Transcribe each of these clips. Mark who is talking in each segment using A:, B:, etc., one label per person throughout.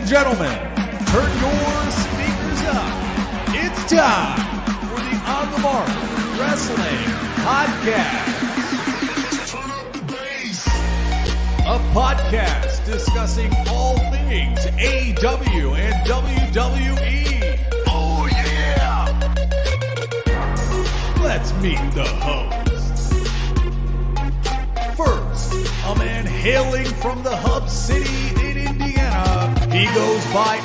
A: and gentlemen, turn your speakers up. It's time for the On the Mark Wrestling Podcast. Turn up the bass. A podcast discussing all things AEW and WWE. Oh yeah! Let's meet the hosts. First, a man hailing from the hub city in Indiana. He goes by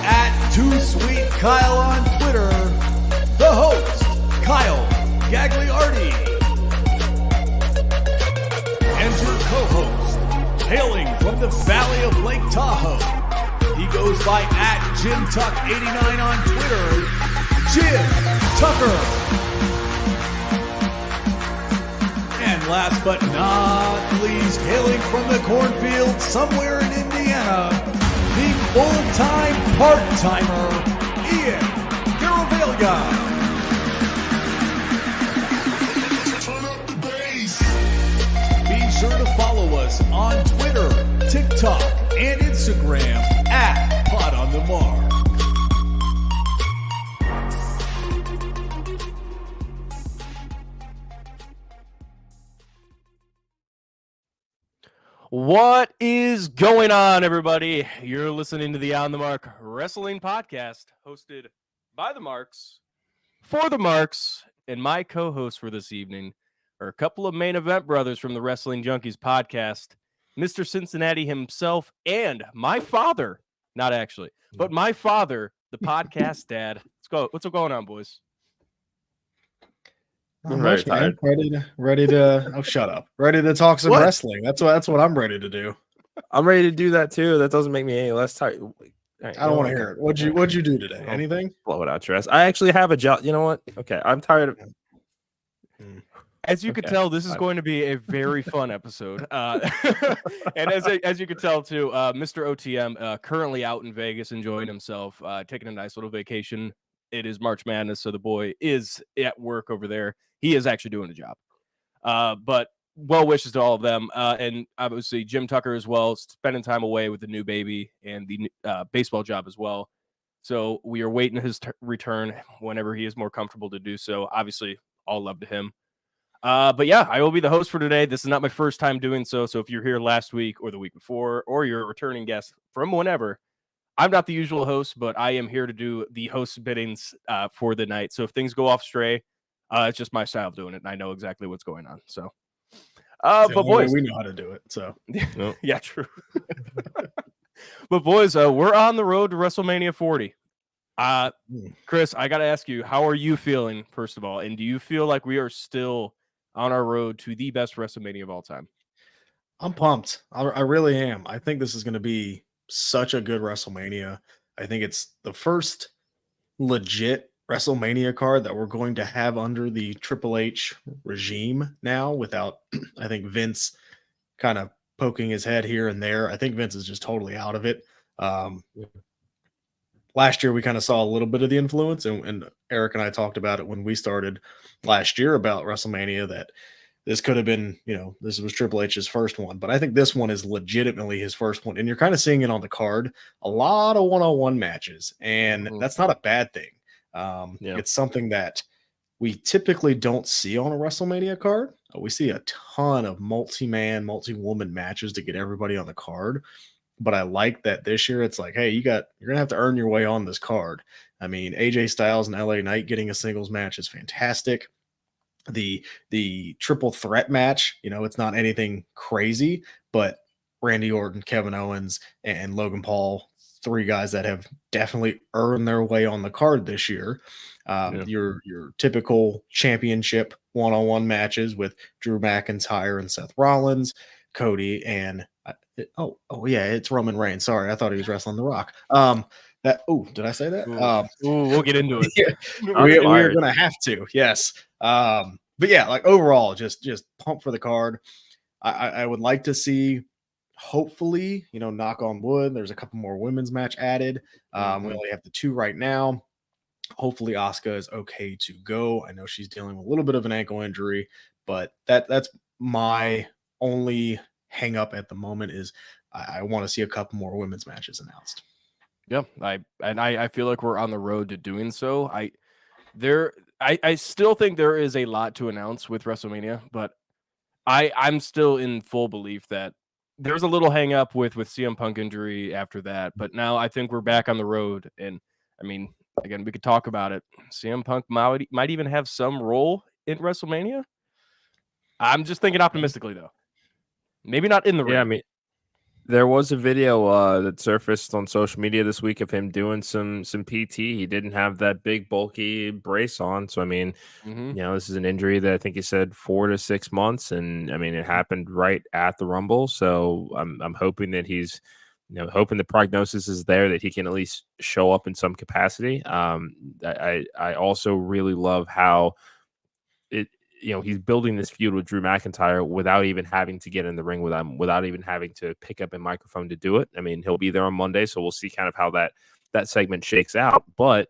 A: @TooSweetKyle on Twitter. The host, Kyle Gagliardi. And your co-host, hailing from the valley of Lake Tahoe. He goes by @JimTuck89 on Twitter. Jim Tucker. And last but not least, hailing from the cornfield somewhere in Indiana, the full-time part-timer, Ian Garavaglia. Turn up the bass. Be sure to follow us on Twitter, TikTok, and Instagram @PodOnTheMark.
B: What is going on, everybody? You're listening to the On the Mark Wrestling Podcast, hosted by the Marks, for the Marks, and my co-host for this evening are a couple of main event brothers from the Wrestling Junkies podcast, Mr. Cincinnati himself, and my father, not actually, but my father, the podcast dad. Let's go. What's going on, boys?
C: I'm very tired. Ready to oh, shut up. Ready to talk some wrestling. That's what I'm ready to do.
D: I'm ready to do that too. That doesn't make me any less tired.
C: Right, I don't want to hear it. What'd you do today? Anything?
D: Blow it out your ass. I actually have a job. You know what? Okay, I'm tired of.
B: As you can tell, this is going to be a very fun episode. And as you can tell too, Mr. OTM currently out in Vegas enjoying himself, taking a nice little vacation. It is March Madness, so the boy is at work over there. He is actually doing a job. But well wishes to all of them. And obviously Jim Tucker as well, spending time away with the new baby and the baseball job as well. So we are waiting his return whenever he is more comfortable to do so. Obviously, all love to him. But yeah, I will be the host for today. This is not my first time doing so. So if you're here last week or the week before, or you're a returning guest from whenever, I'm not the usual host, but I am here to do the host biddings for the night. So if things go off stray, it's just my style of doing it, and I know exactly what's going on. So, but boys,
C: we know how to do it. So,
B: yeah, true. But boys, we're on the road to WrestleMania 40. Chris, I got to ask you, how are you feeling, first of all? And do you feel like we are still on our road to the best WrestleMania of all time?
C: I'm pumped. I really am. I think this is going to be such a good WrestleMania. I think it's the first legit WrestleMania card that we're going to have under the Triple H regime now, without, I think, Vince kind of poking his head here and there. I think Vince is just totally out of it. Last year, we kind of saw a little bit of the influence, and Eric and I talked about it when we started last year about WrestleMania, that this could have been, this was Triple H's first one, but I think this one is legitimately his first one. And you're kind of seeing it on the card, a lot of one-on-one matches, and that's not a bad thing. It's something that we typically don't see on a WrestleMania card. We see a ton of multi-man, multi-woman matches to get everybody on the card. But I like that this year it's like, hey, you're going to have to earn your way on this card. I mean, AJ Styles and LA Knight getting a singles match is fantastic. The triple threat match, it's not anything crazy, but Randy Orton, Kevin Owens, and Logan Paul, three guys that have definitely earned their way on the card this year. Your typical championship one-on-one matches with Drew McIntyre and Seth Rollins, Cody, and it's Roman Reigns. Sorry, I thought he was wrestling The Rock. Did I say that?
B: We'll get into it.
C: Yeah, we're gonna have to. Yes. But yeah, like overall, just pumped for the card. I would like to see, hopefully, knock on wood, there's a couple more women's match added. We only have the two right now. Hopefully Asuka is okay to go. I know she's dealing with a little bit of an ankle injury, but that's my only hang up at the moment is I want to see a couple more women's matches announced.
B: Yeah, I feel like we're on the road to doing so. I still think there is a lot to announce with WrestleMania, but I'm still in full belief that there's a little hang up with CM Punk injury after that, but now I think we're back on the road. And I mean, again, we could talk about it. CM Punk might even have some role in WrestleMania. I'm just thinking optimistically though. Maybe not in the ring.
D: Yeah, I mean, there was a video that surfaced on social media this week of him doing some PT. He didn't have that big bulky brace on, so I mean,
B: Mhm.
D: this is an injury that I think he said 4 to 6 months, and I mean it happened right at the Rumble. So I'm hoping that he's hoping the prognosis is there that he can at least show up in some capacity. I also really love how it he's building this feud with Drew McIntyre without even having to get in the ring with him, without even having to pick up a microphone to do it. I mean, he'll be there on Monday, so we'll see kind of how that segment shakes out. But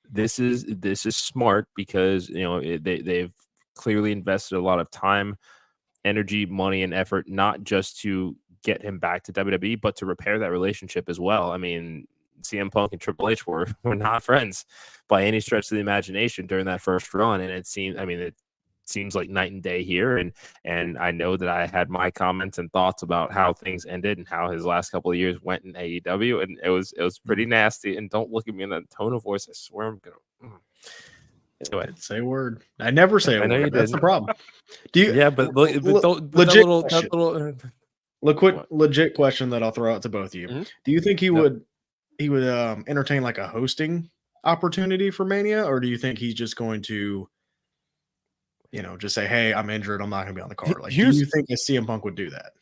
D: this is smart because they've clearly invested a lot of time, energy, money, and effort, not just to get him back to WWE, but to repair that relationship as well. I mean, CM Punk and Triple H were not friends by any stretch of the imagination during that first run, and it seems like night and day here. And I know that I had my comments and thoughts about how things ended and how his last couple of years went in AEW, and it was pretty nasty. And don't look at me in that tone of voice. I swear I'm gonna. Anyway,
C: Say a word. I never say a
D: I know
C: word.
D: you
C: That's the
D: didn't.
C: problem. Do you?
D: Yeah, but don't
C: legit
D: that
C: question.
D: little.
C: Quick,
D: What?
C: legit question that I'll throw out to both of you.
B: Mhm.
C: Do you think he
D: Yep.
C: would entertain like a hosting opportunity for Mania, or do you think he's just going to just say, hey, I'm injured, I'm not gonna be on the card? Like, do you think that CM Punk would do that?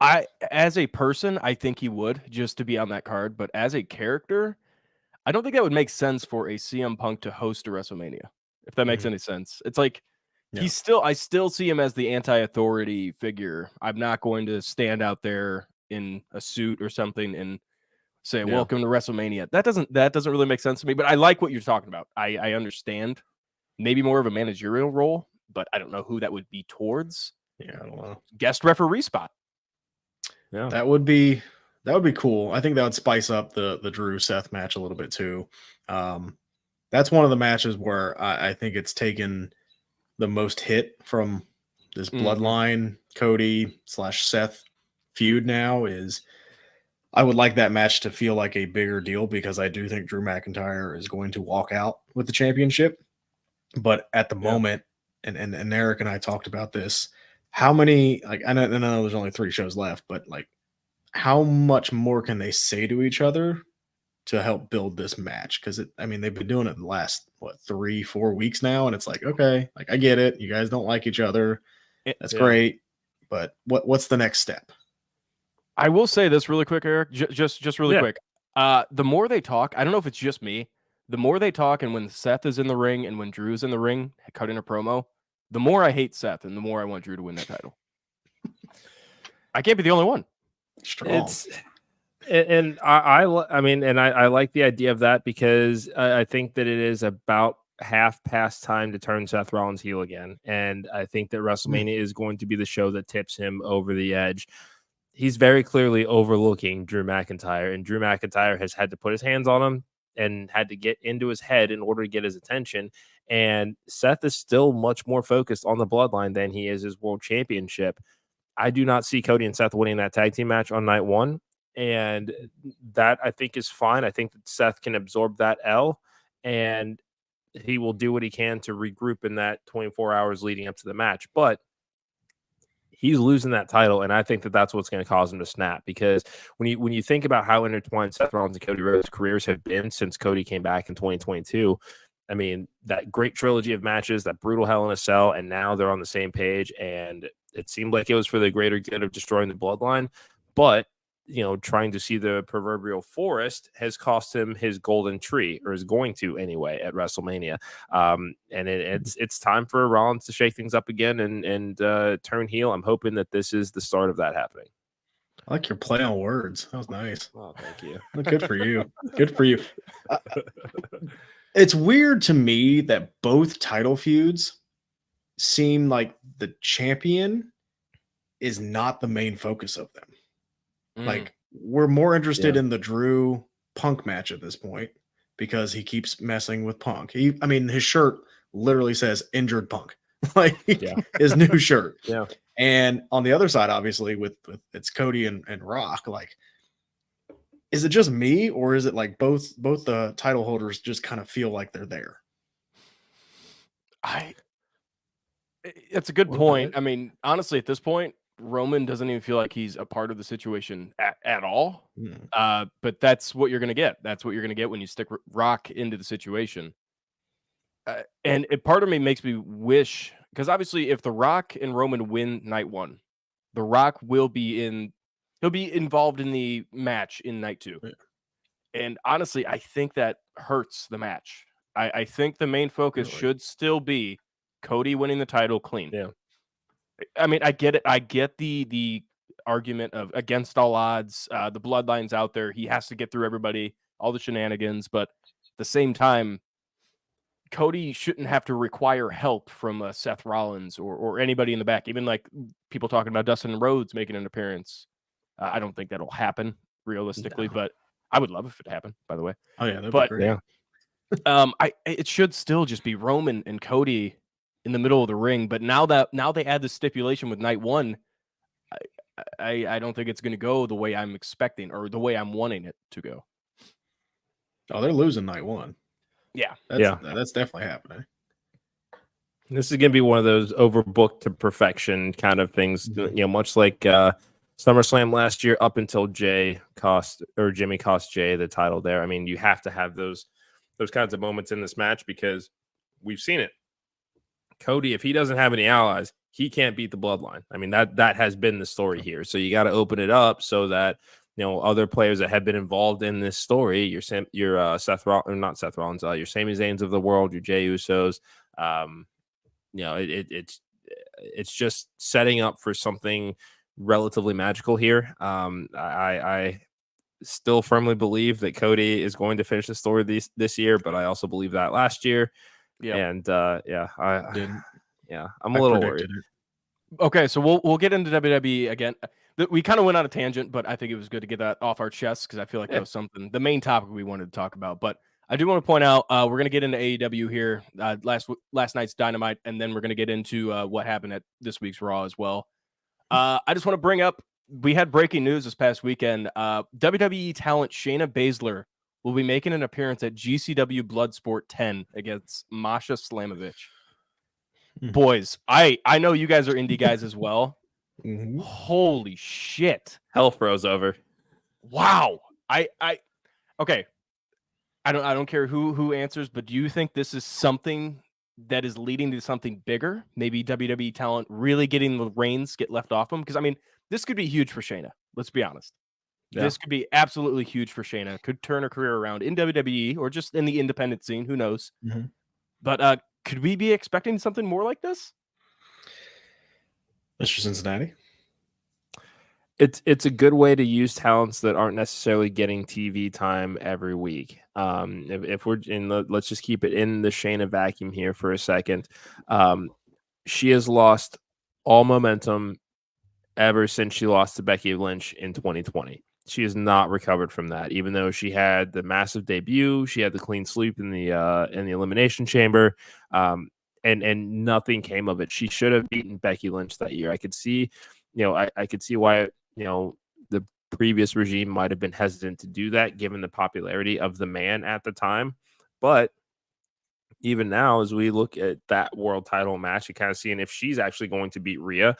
B: I as a person, I think he would just to be on that card, but as a character, I don't think that would make sense for a CM Punk to host a WrestleMania, if that makes
C: Mhm.
B: any sense. It's like
C: Yeah.
B: I still see him as the anti-authority figure. I'm not going to stand out there in a suit or something and say,
C: Yeah.
B: "Welcome to WrestleMania." That doesn't really make sense to me, but I like what you're talking about. I understand maybe more of a managerial role, but I don't know who that would be towards.
C: Yeah, I don't know.
B: Guest referee spot.
D: Yeah.
C: That would be cool. I think that would spice up the Drew Seth match a little bit too. That's one of the matches where I think it's taken the most hit from this bloodline Cody / Seth feud. Now is I would like that match to feel like a bigger deal because I do think Drew McIntyre is going to walk out with the championship. But at the moment, and Eric and I talked about this, how many, like, I know there's only 3 shows left, but like, how much more can they say to each other to help build this match? Because they've been doing it the last 3-4 weeks now, and it's like, okay, like, I get it, you guys don't like each other, that's great, but what's the next step?
B: I will say this really quick, Eric. Just really quick. The more they talk, I don't know if it's just me. The more they talk, and when Seth is in the ring and when Drew's in the ring, cutting a promo, the more I hate Seth and the more I want Drew to win that title. I can't be the only one.
C: Strong.
D: I like the idea of that because I think that it is about half past time to turn Seth Rollins heel again, and I think that WrestleMania is going to be the show that tips him over the edge. He's very clearly overlooking Drew McIntyre, and Drew McIntyre has had to put his hands on him and had to get into his head in order to get his attention. And Seth is still much more focused on the bloodline than he is his world championship. I do not see Cody and Seth winning that tag team match on night one. And that I think is fine. I think that Seth can absorb that L and he will do what he can to regroup in that 24 hours leading up to the match. But he's losing that title, and I think that that's what's going to cause him to snap. Because when you think about how intertwined Seth Rollins and Cody Rhodes' careers have been since Cody came back in 2022, I mean, that great trilogy of matches, that brutal Hell in a Cell, and now they're on the same page, and it seemed like it was for the greater good of destroying the bloodline. But trying to see the proverbial forest has cost him his golden tree, or is going to anyway at WrestleMania. And it's time for Rollins to shake things up again and turn heel. I'm hoping that this is the start of that happening.
C: I like your play on words. That was nice.
D: Oh, thank you.
C: Good for you. Good for you. It's weird to me that both title feuds seem like the champion is not the main focus of them. Like, we're more interested in the Drew Punk match at this point because he keeps messing with Punk. His shirt literally says "Injured Punk," like his new shirt.
D: Yeah.
C: And on the other side, obviously, with it's Cody and Rock. Like, is it just me, or is it like both the title holders just kind of feel like they're there?
B: It's a good point. I mean, honestly, at this point, Roman doesn't even feel like he's a part of the situation at all. But that's what you're going to get. That's what you're going to get when you stick Rock into the situation. And part of me makes me wish, because obviously if The Rock and Roman win night one, The Rock he'll be involved in the match in night two. Yeah. And honestly, I think that hurts the match. I think the main focus should still be Cody winning the title clean.
D: Yeah.
B: I mean, I get it. I get the argument of against all odds, the bloodline's out there. He has to get through everybody, all the shenanigans. But at the same time, Cody shouldn't have to require help from Seth Rollins or anybody in the back. Even like people talking about Dustin Rhodes making an appearance. I don't think that'll happen realistically, but I would love if it happened, by the way.
C: Oh yeah, that'd be great.
B: Yeah. It should still just be Roman and Cody in the middle of the ring, but now they add the stipulation with night one, I don't think it's going to go the way I'm expecting or the way I'm wanting it to go.
C: Oh, they're losing night one.
B: Yeah,
C: that's definitely happening.
D: This is going to be one of those overbooked to perfection kind of things, much like SummerSlam last year, up until Jimmy cost Jay the title there. I mean, you have to have those kinds of moments in this match because we've seen it. Cody, if he doesn't have any allies, he can't beat the bloodline. I mean, that has been the story here. So you got to open it up so that other players that have been involved in this story, your Seth Rollins, or not Seth Rollins, your Sami Zayns of the world, your Jey Usos, it's just setting up for something relatively magical here. I still firmly believe that Cody is going to finish the story this year, but I also believe that last year. Yeah. And I'm a little worried.
B: Okay, so we'll get into WWE again. We kind of went on a tangent, but I think it was good to get that off our chests because I feel like that was the main topic we wanted to talk about. But I do want to point out we're going to get into AEW here, last night's Dynamite, and then we're going to get into what happened at this week's Raw as well. I just want to bring up, we had breaking news this past weekend. WWE talent Shayna Baszler will be making an appearance at GCW Bloodsport 10 against Masha Slamovich. Boys, I know you guys are indie guys as well.
C: Mm-hmm.
B: Holy shit.
D: Hell froze over.
B: Wow. Okay. I don't care who answers, but do you think this is something that is leading to something bigger? Maybe WWE talent really getting the reins get left off them? Because I mean, this could be huge for Shayna. Let's be honest. Yeah. This could be absolutely huge for Shayna. Could turn her career around in WWE or just in the independent scene. Who knows? Mm-hmm. But could we be expecting something more like this?
C: Mr. Cincinnati?
D: It's a good way to use talents that aren't necessarily getting TV time every week. If we're let's just keep it in the Shayna vacuum here for a second. She has lost all momentum ever since she lost to Becky Lynch in 2020. She has not recovered from that, even though she had the massive debut. She had the clean sweep in the Elimination Chamber, and nothing came of it. She should have beaten Becky Lynch that year. I could see, I could see why, the previous regime might have been hesitant to do that, given the popularity of the man at the time. But even now, as we look at that world title match, you kind of seeing if she's actually going to beat Rhea,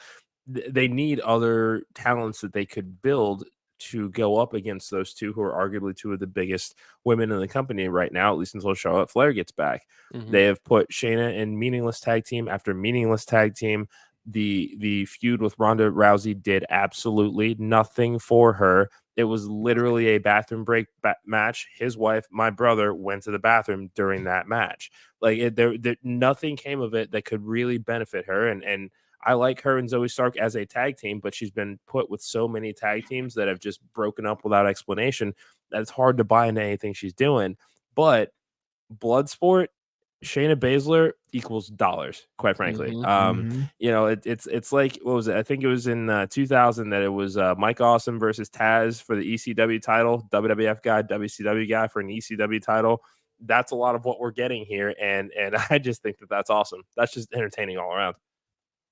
D: they need other talents that they could build to go up against those two, who are arguably two of the biggest women in the company right now, at least until Charlotte Flair gets back. Mm-hmm. They have put Shayna in meaningless tag team after meaningless tag team. The feud with Ronda Rousey did absolutely nothing for her. It was literally a bathroom break match. His wife, my brother, went to the bathroom during that match. Like there nothing came of it that could really benefit her. And I like her and Zoe Stark as a tag team, but she's been put with so many tag teams that have just broken up without explanation that it's hard to buy into anything she's doing. But Bloodsport, Shayna Baszler equals dollars, quite frankly. It's like, what was it? I think it was in 2000 that it was Mike Awesome versus Taz for the ECW title, WWF guy, WCW guy for an ECW title. That's a lot of what we're getting here, and I just think that that's awesome. That's just entertaining all around.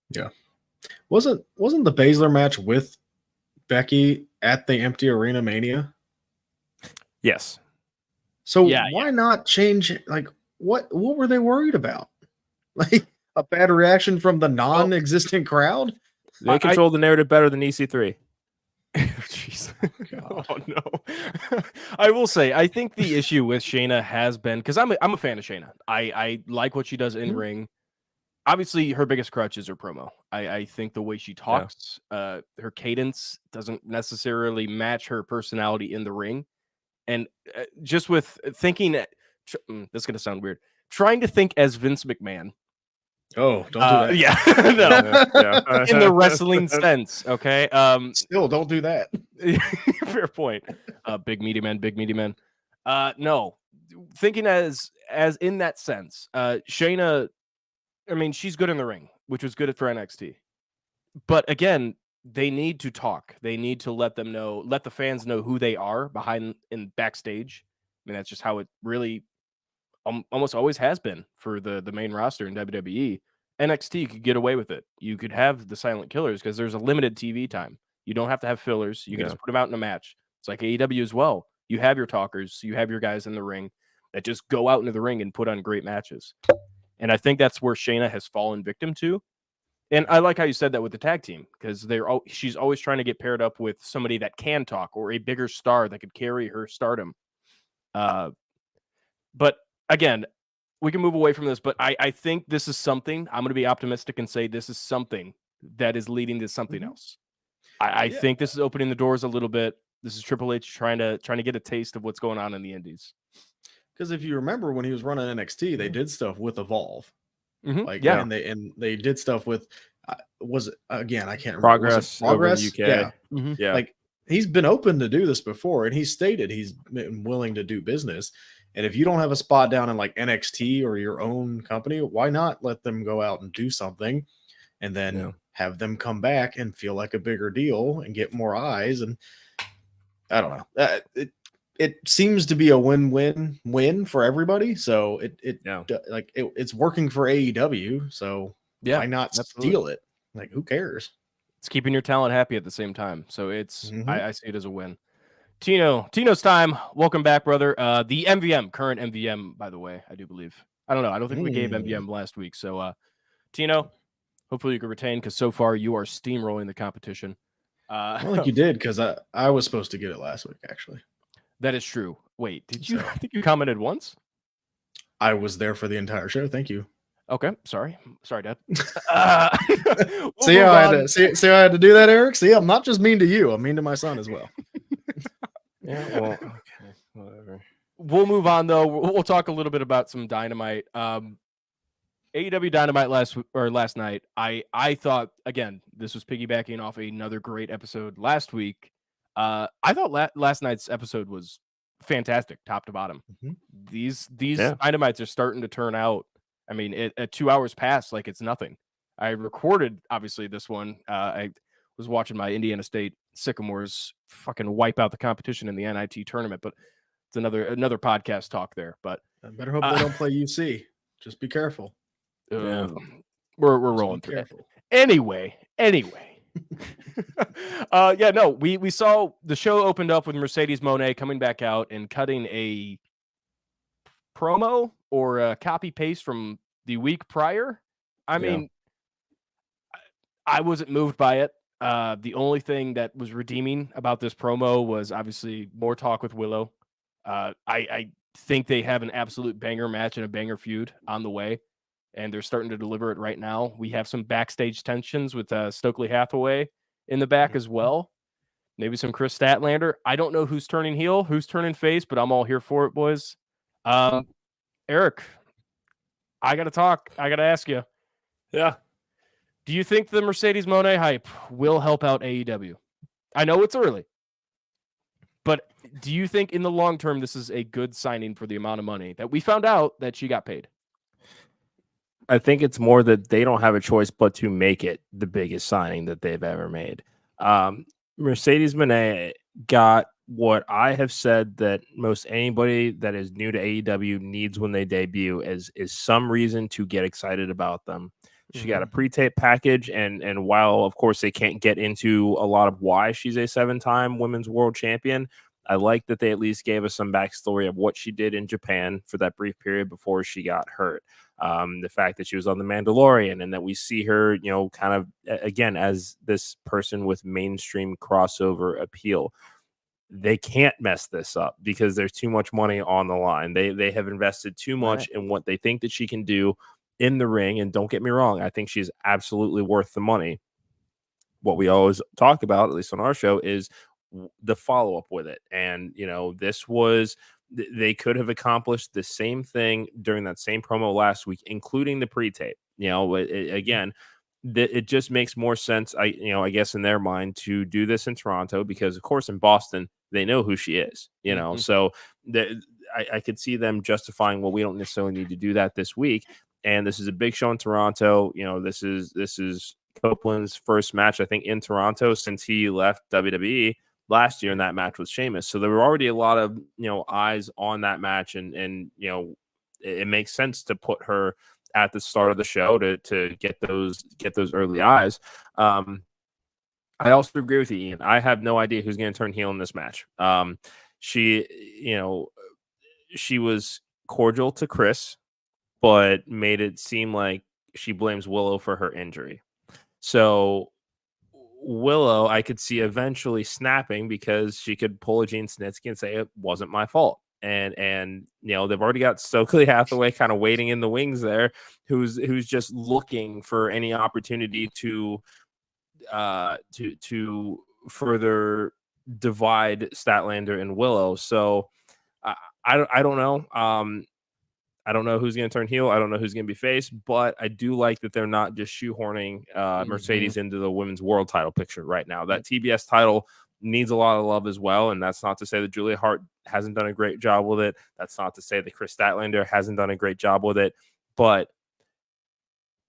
C: Yeah, wasn't the Baszler match with Becky at the Empty Arena Mania?
D: Yes.
C: So why not change? Like, what were they worried about? Like a bad reaction from the non-existent crowd?
D: They control the narrative better than EC3.
B: Jeez. Oh no. I will say, I think the issue with Shayna has been, because I'm a fan of Shayna. I like what she does in ring. Obviously, her biggest crutch is her promo. I think the way she talks, her cadence doesn't necessarily match her personality in the ring. And just with thinking, this is going to sound weird, trying to think as Vince McMahon.
C: Oh, don't do that.
B: Yeah, no. In the wrestling sense, okay?
C: Still, don't do that.
B: Fair point. Big meaty man. No, thinking as in that sense, Shayna, I mean, she's good in the ring, which was good for NXT. But again, they need to talk. They need to let the fans know who they are behind in backstage. I mean, that's just how it really almost always has been for the main roster in WWE. NXT could get away with it. You could have the silent killers because there's a limited TV time. You don't have to have fillers. You can just put them out in a match. It's like AEW as well. You have your talkers. You have your guys in the ring that just go out into the ring and put on great matches. And I think that's where Shayna has fallen victim to. And I like how you said that with the tag team, because she's always trying to get paired up with somebody that can talk or a bigger star that could carry her stardom. But again, we can move away from this, but I think this is something. I'm going to be optimistic and say this is something that is leading to something else. I think this is opening the doors a little bit. This is Triple H trying to get a taste of what's going on in the Indies.
C: Because if you remember when he was running NXT, they did stuff with Evolve. And they did stuff with was it, again, I can't remember.
D: Progress
C: over in
D: the UK.
C: Yeah. Like he's been open to do this before, and he stated he's been willing to do business. And if you don't have a spot down in like NXT or your own company, why not let them go out and do something and then have them come back and feel like a bigger deal and get more eyes? And I don't know. It seems to be a win-win-win for everybody. So it's working for AEW. So why not steal it? Like, who cares?
B: It's keeping your talent happy at the same time. So it's I see it as a win. Tino's time. Welcome back, brother. The MVM, current MVM, by the way, I do believe. I don't know. I don't think we gave MVM last week. So Tino, hopefully you can retain, because so far you are steamrolling the competition.
C: I don't think you did, because I was supposed to get it last week, actually.
B: That is true. Wait, did you? I think you commented once.
C: I was there for the entire show. Thank you.
B: Okay, sorry, Dad.
C: See how I had to do that, Eric? See, I'm not just mean to you. I'm mean to my son as well.
D: Well, okay, whatever.
B: We'll move on though. We'll talk a little bit about some Dynamite. AEW Dynamite last night. I thought, again, this was piggybacking off another great episode last week. I thought last night's episode was fantastic, top to bottom. These Dynamites are starting to turn out. I mean, at 2 hours past, like it's nothing. I recorded, obviously, this one. I was watching my Indiana State Sycamores fucking wipe out the competition in the NIT tournament, but it's another podcast talk there. But
C: I better hope they don't play UC. Just be careful.
B: We're rolling through it. Anyway. We saw the show opened up with Mercedes Moné coming back out and cutting a promo or a copy paste from the week prior. I mean, I wasn't moved by it. The only thing that was redeeming about this promo was obviously more talk with Willow. I think they have an absolute banger match and a banger feud on the way, and they're starting to deliver it right now. We have some backstage tensions with Stokely Hathaway in the back as well. Maybe some Chris Statlander. I don't know who's turning heel, who's turning face, but I'm all here for it, boys. Eric, I got to talk. I got to ask you.
D: Yeah.
B: Do you think the Mercedes Moné hype will help out AEW? I know it's early, but do you think in the long term this is a good signing for the amount of money that we found out that she got paid?
D: I think it's more that they don't have a choice but to make it the biggest signing that they've ever made. Mercedes Moné got what I have said that most anybody that is new to AEW needs when they debut is some reason to get excited about them. She got a pre-tape package, and while of course they can't get into a lot of why she's a 7-time women's world champion, I like that they at least gave us some backstory of what she did in Japan for that brief period before she got hurt. The fact that she was on The Mandalorian and that we see her, kind of again as this person with mainstream crossover appeal. They can't mess this up because there's too much money on the line. They have invested too much in what they think that she can do in the ring. And don't get me wrong, I think she's absolutely worth the money. What we always talk about, at least on our show, is the follow-up with it. And, this was, they could have accomplished the same thing during that same promo last week, including the pre-tape. Again, it just makes more sense, I guess, in their mind to do this in Toronto because, of course, in Boston, they know who she is, so I could see them justifying, well, we don't necessarily need to do that this week. And this is a big show in Toronto. This is Copeland's first match, I think, in Toronto since he left WWE last year, and that match was Sheamus. So there were already a lot of eyes on that match, and it makes sense to put her at the start of the show to get those early eyes. I also agree with you, Ian. I have no idea who's going to turn heel in this match. She was cordial to Chris, but made it seem like she blames Willow for her injury. So Willow, I could see eventually snapping because she could pull a Gene Snitsky and say it wasn't my fault. And they've already got Stokely Hathaway kind of waiting in the wings there, who's just looking for any opportunity to further divide Statlander and Willow. So I don't know. I don't know who's going to turn heel. I don't know who's going to be face, but I do like that they're not just shoehorning Mercedes into the women's world title picture right now. That TBS title needs a lot of love as well, and that's not to say that Julia Hart hasn't done a great job with it. That's not to say that Chris Statlander hasn't done a great job with it, but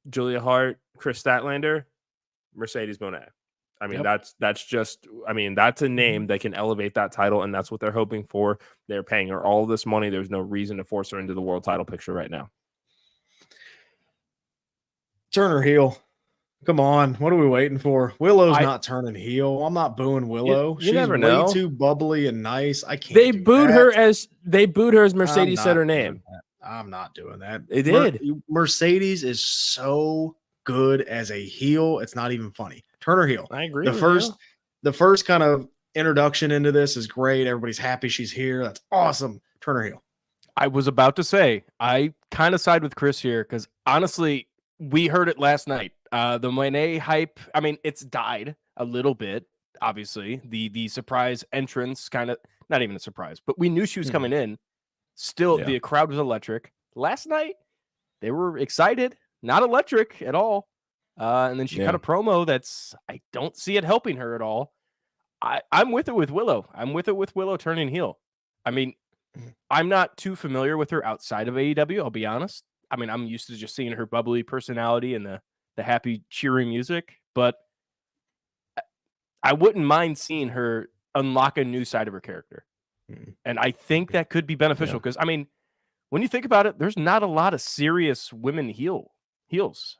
D: Julia Hart, Chris Statlander, Mercedes Moné. I mean, that's a name that can elevate that title, and that's what they're hoping for. They're paying her all this money. There's no reason to force her into the world title picture right now.
C: Turn her heel. Come on. What are we waiting for? Willow's not turning heel. I'm not booing Willow.
D: You
C: She's
D: never know.
C: way too bubbly and nice. I can't.
D: They booed her as Mercedes said her name.
C: I'm not doing that.
D: They did.
C: Mercedes is so good as a heel. It's not even funny. Turn her heel.
D: I agree.
C: The first kind of introduction into this is great. Everybody's happy she's here. That's awesome. Turn her heel.
B: I was about to say, I kind of side with Chris here because honestly, we heard it last night. The Moné hype, I mean, it's died a little bit, obviously. The surprise entrance, kind of, not even a surprise, but we knew she was coming in. Still, the crowd was electric. Last night, they were excited, not electric at all. And then she cut a promo I don't see it helping her at all. I'm with it with Willow. I'm with it with Willow turning heel. I mean, I'm not too familiar with her outside of AEW, I'll be honest. I mean, I'm used to just seeing her bubbly personality and the happy, cheery music, but I wouldn't mind seeing her unlock a new side of her character. And I think that could be beneficial because, I mean, when you think about it, there's not a lot of serious women heels.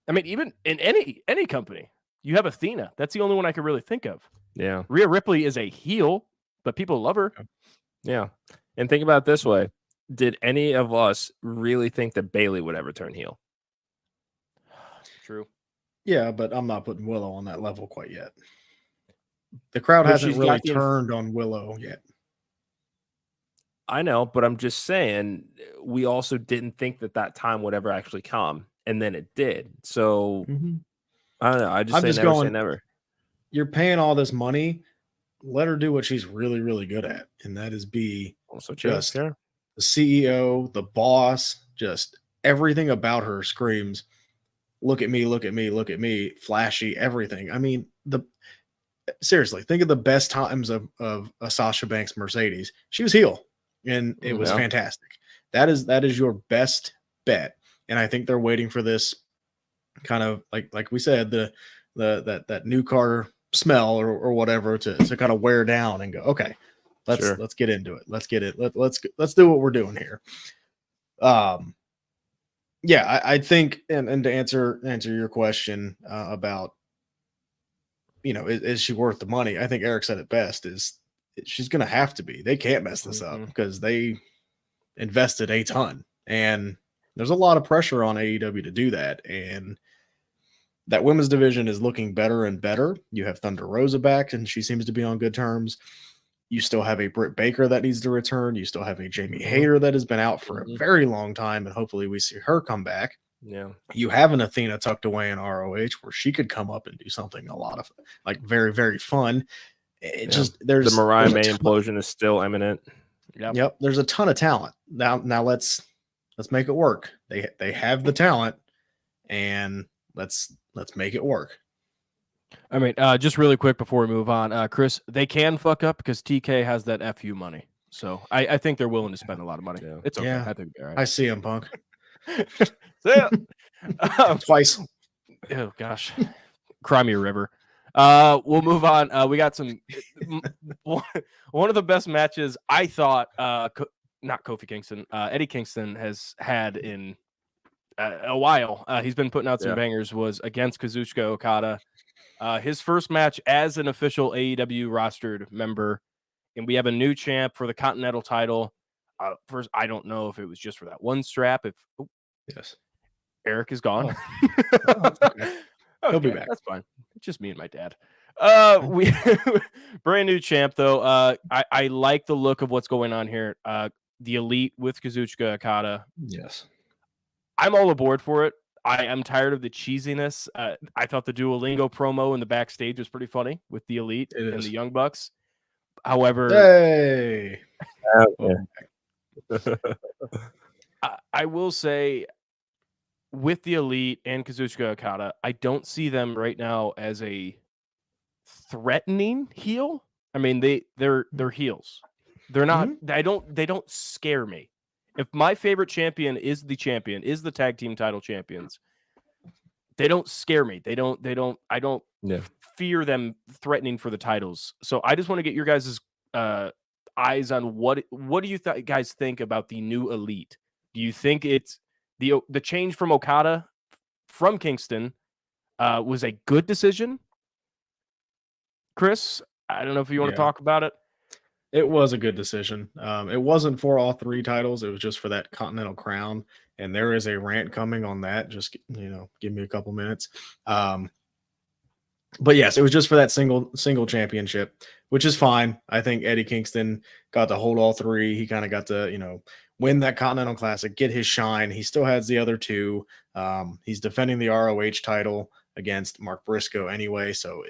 B: I mean, even in any company, you have Athena. That's the only one I could really think of.
D: Yeah.
B: Rhea Ripley is a heel, but people love her.
D: Yeah. And think about it this way. Did any of us really think that Bayley would ever turn heel?
B: True.
C: Yeah, but I'm not putting Willow on that level quite yet. The crowd hasn't really turned on Willow yet.
D: I know, but I'm just saying we also didn't think that time would ever actually come. And then it did. So I don't know. I'm just say never.
C: You're paying all this money. Let her do what she's really, really good at. And that is be
D: also
C: just the CEO, the boss, just everything about her screams, look at me, look at me, look at me, flashy, everything. I mean, seriously, think of the best times of a Sasha Banks Mercedes. She was heel, and it was fantastic. That is your best bet. And I think they're waiting for this kind of like we said, that new car smell or whatever to kind of wear down and go, okay, let's get into it. Let's get it. Let's do what we're doing here. Yeah, I think, and to answer your question about, is she worth the money? I think Eric said it best, she's going to have to be. They can't mess this up because they invested a ton, and there's a lot of pressure on AEW to do that. And that women's division is looking better and better. You have Thunder Rosa back, and she seems to be on good terms. You still have a Britt Baker that needs to return. You still have a Jamie Hayter that has been out for a very long time, and hopefully we see her come back.
D: Yeah.
C: You have an Athena tucked away in ROH where she could come up and do something a lot of very, very fun. Just there's
D: the Mariah May implosion is still imminent.
C: Yep. There's a ton of talent. Now let's make it work. They have the talent, and let's make it work.
B: I mean, just really quick before we move on, Chris, they can fuck up because TK has that FU money. So I think they're willing to spend a lot of money. Yeah. It's okay.
C: Yeah.
B: I think they're right.
C: I see him, Punk.
B: Twice. Oh, gosh. Cry me a river. We'll move on. We got some one of the best matches I thought not Kofi Kingston, Eddie Kingston has had in a while. He's been putting out some bangers, was against Kazuchika Okada. His first match as an official AEW rostered member, and we have a new champ for the Continental title. First, I don't know if it was just for that one strap.
C: Yes,
B: Eric is gone.
C: Okay. He'll be back.
B: That's fine. It's just me and my dad. We brand new champ though. I like the look of what's going on here. The Elite with Kazuchika Okada.
C: Yes,
B: I'm all aboard for it. I am tired of the cheesiness. I thought the Duolingo promo in the backstage was pretty funny with the Elite and the Young Bucks. However,
C: hey,
B: I will say with the Elite and Kazuchika Okada, I don't see them right now as a threatening heel. I mean, they're heels. They're not. They don't scare me. If my favorite champion is the tag team title champions, they don't scare me. I don't fear them threatening for the titles. So I just want to get your guys' eyes on what do you guys think about the new Elite? Do you think it's the change from Okada from Kingston was a good decision? Chris, I don't know if you want to talk about it.
C: It was a good decision. It wasn't for all three titles. It was just for that Continental Crown. And there is a rant coming on that. Just, give me a couple minutes. But yes, it was just for that single championship, which is fine. I think Eddie Kingston got to hold all three. He kind of got to, win that Continental Classic, get his shine. He still has the other two. He's defending the ROH title against Mark Briscoe anyway. So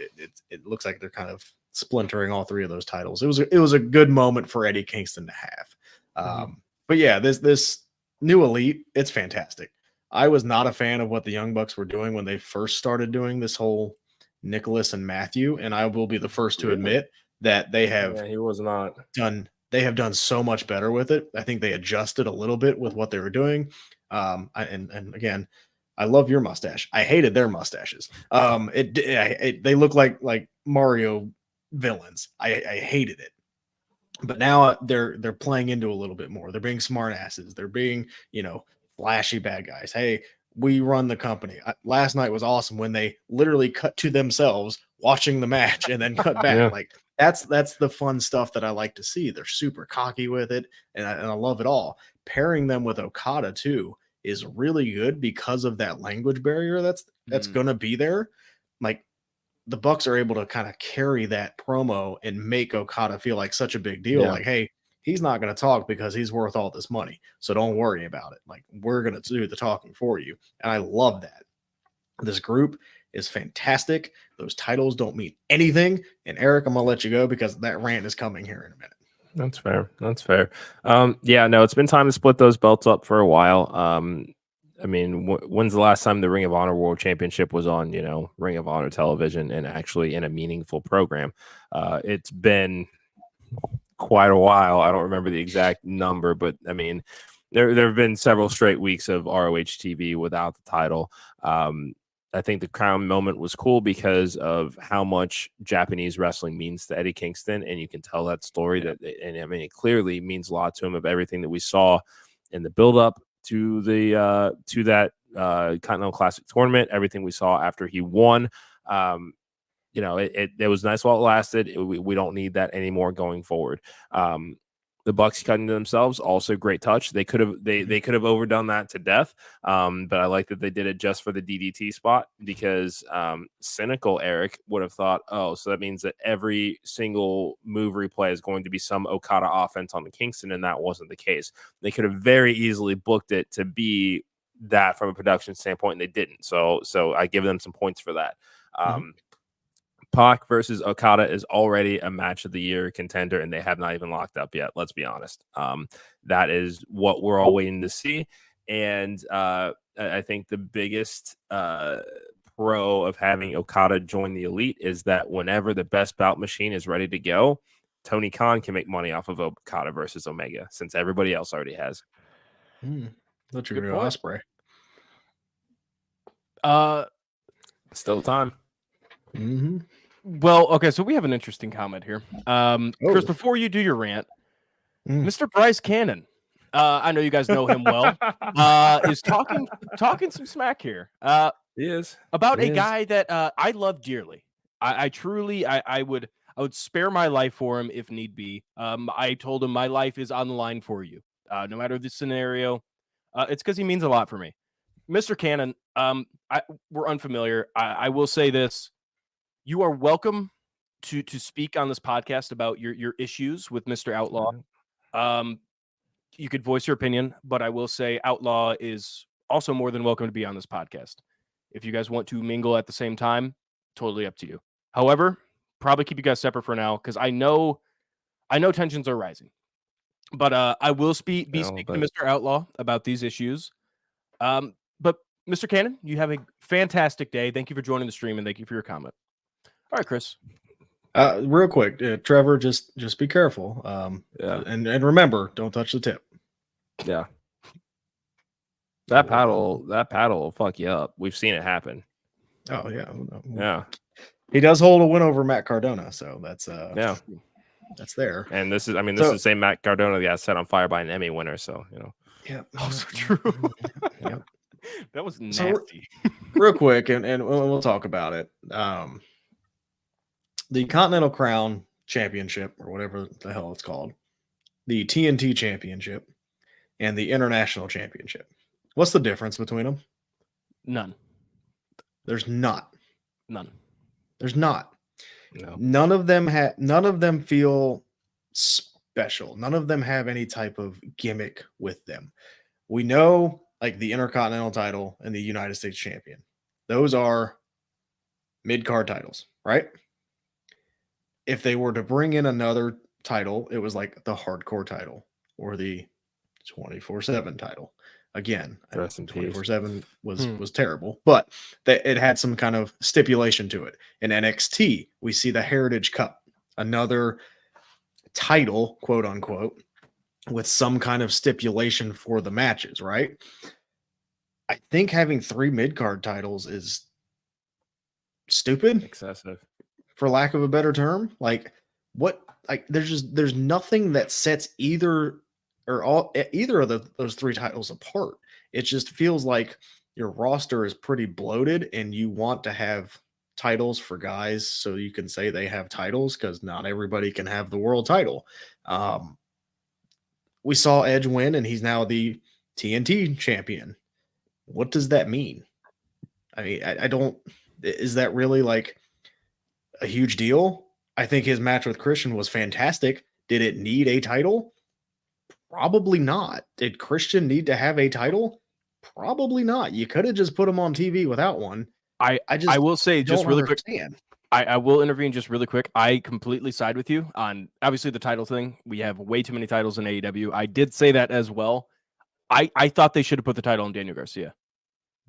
C: it looks like they're kind of splintering all three of those titles. It was a good moment for Eddie Kingston to have. But yeah, this new Elite, it's fantastic. I was not a fan of what the Young Bucks were doing when they first started doing this whole Nicholas and Matthew, and I will be the first to admit that they have done so much better with it. I think they adjusted a little bit with what they were doing. And again, I love your mustache. I hated their mustaches. They look like Mario villains. I hated it. But now they're playing into a little bit more. They're being smart asses. They're being, flashy bad guys. Hey, we run the company. Last night was awesome when they literally cut to themselves watching the match and then cut back.
D: Yeah.
C: Like that's the fun stuff that I like to see. They're super cocky with it, and I love it all. Pairing them with Okada too is really good because of that language barrier that's gonna be there. Like the Bucks are able to kind of carry that promo and make Okada feel like such a big deal.
D: Yeah.
C: Like, hey, he's not going to talk because he's worth all this money. So don't worry about it. Like, we're going to do the talking for you. And I love that. This group is fantastic. Those titles don't mean anything. And Eric, I'm going to let you go because that rant is coming here in a minute.
D: That's fair. It's been time to split those belts up for a while. When's the last time the Ring of Honor World Championship was on, Ring of Honor television and actually in a meaningful program? It's been quite a while. I don't remember the exact number, but there have been several straight weeks of ROH TV without the title. I think the crown moment was cool because of how much Japanese wrestling means to Eddie Kingston, and you can tell that story and I mean, it clearly means a lot to him of everything that we saw in the build-up to the to that Continental Classic tournament, everything we saw after he won. You know, it was nice while it lasted. We don't need that anymore going forward. The Bucks cutting to themselves, also great touch. They could have overdone that to death, but I like that they did it just for the DDT spot because cynical Eric would have thought, oh, so that means that every single move replay is going to be some Okada offense on the Kingston, and that wasn't the case. They could have very easily booked it to be that from a production standpoint, and they didn't. So I give them some points for that. Pac versus Okada is already a match of the year contender, and they have not even locked up yet. Let's be honest. That is what we're all waiting to see. And I think the biggest pro of having Okada join the Elite is that whenever the best bout machine is ready to go, Tony Khan can make money off of Okada versus Omega, since everybody else already has.
C: That's your Ospreay.
D: Still time.
B: Well, okay, so we have an interesting comment here. Chris, before you do your rant, Mr. Bryce Cannon, I know you guys know him well, is talking some smack here.
D: He is
B: about a guy that I love dearly. I truly would spare my life for him if need be. I told him my life is on the line for you, no matter the scenario. It's because he means a lot for me. Mr. Cannon, we're unfamiliar. I will say this. You are welcome to speak on this podcast about your issues with Mr. Outlaw. You could voice your opinion, but I will say Outlaw is also more than welcome to be on this podcast. If you guys want to mingle at the same time, totally up to you. However, probably keep you guys separate for now because I know tensions are rising. But I will speak to Mr. Outlaw about these issues. But Mr. Cannon, you have a fantastic day. Thank you for joining the stream and thank you for your comment. All right, Chris.
C: Real quick, Trevor, just be careful. And remember, don't touch the tip.
D: Yeah. That paddle will fuck you up. We've seen it happen.
C: Oh yeah.
D: Yeah.
C: He does hold a win over Matt Cardona, so that's that's there.
D: And this is the same Matt Cardona that got set on fire by an Emmy winner, so you know.
C: Yeah.
B: Also true.
C: Yep.
B: That was nasty.
C: So, real quick, and we'll talk about it. The Continental Crown Championship, or whatever the hell it's called, the TNT Championship, and the International Championship. What's the difference between them?
B: None.
C: There's not.
B: None.
C: There's not.
D: No.
C: None of them feel special. None of them have any type of gimmick with them. We know, like the Intercontinental title and the United States Champion. Those are mid-card titles, right? If they were to bring in another title, it was like the hardcore title or the 24/7 title. Again, 24/7 was terrible, but it had some kind of stipulation to it. In NXT, we see the Heritage Cup, another title, quote unquote, with some kind of stipulation for the matches, right? I think having 3 mid-card titles is stupid.
D: Excessive.
C: For lack of a better term. Like what, like there's nothing that sets either of those 3 titles apart. It just feels like your roster is pretty bloated and you want to have titles for guys so you can say they have titles, because not everybody can have the world title. We saw Edge win and he's now the TNT champion. What does that mean? I mean, I don't, is that really like a huge deal? I think his match with Christian was fantastic. Did it need a title? Probably not. Did Christian need to have a title? Probably not. You could have just put him on TV without one.
B: I will say just really quick. I will intervene just really quick. I completely side with you on obviously the title thing. We have way too many titles in AEW. I did say that as well. I thought they should have put the title on Daniel Garcia.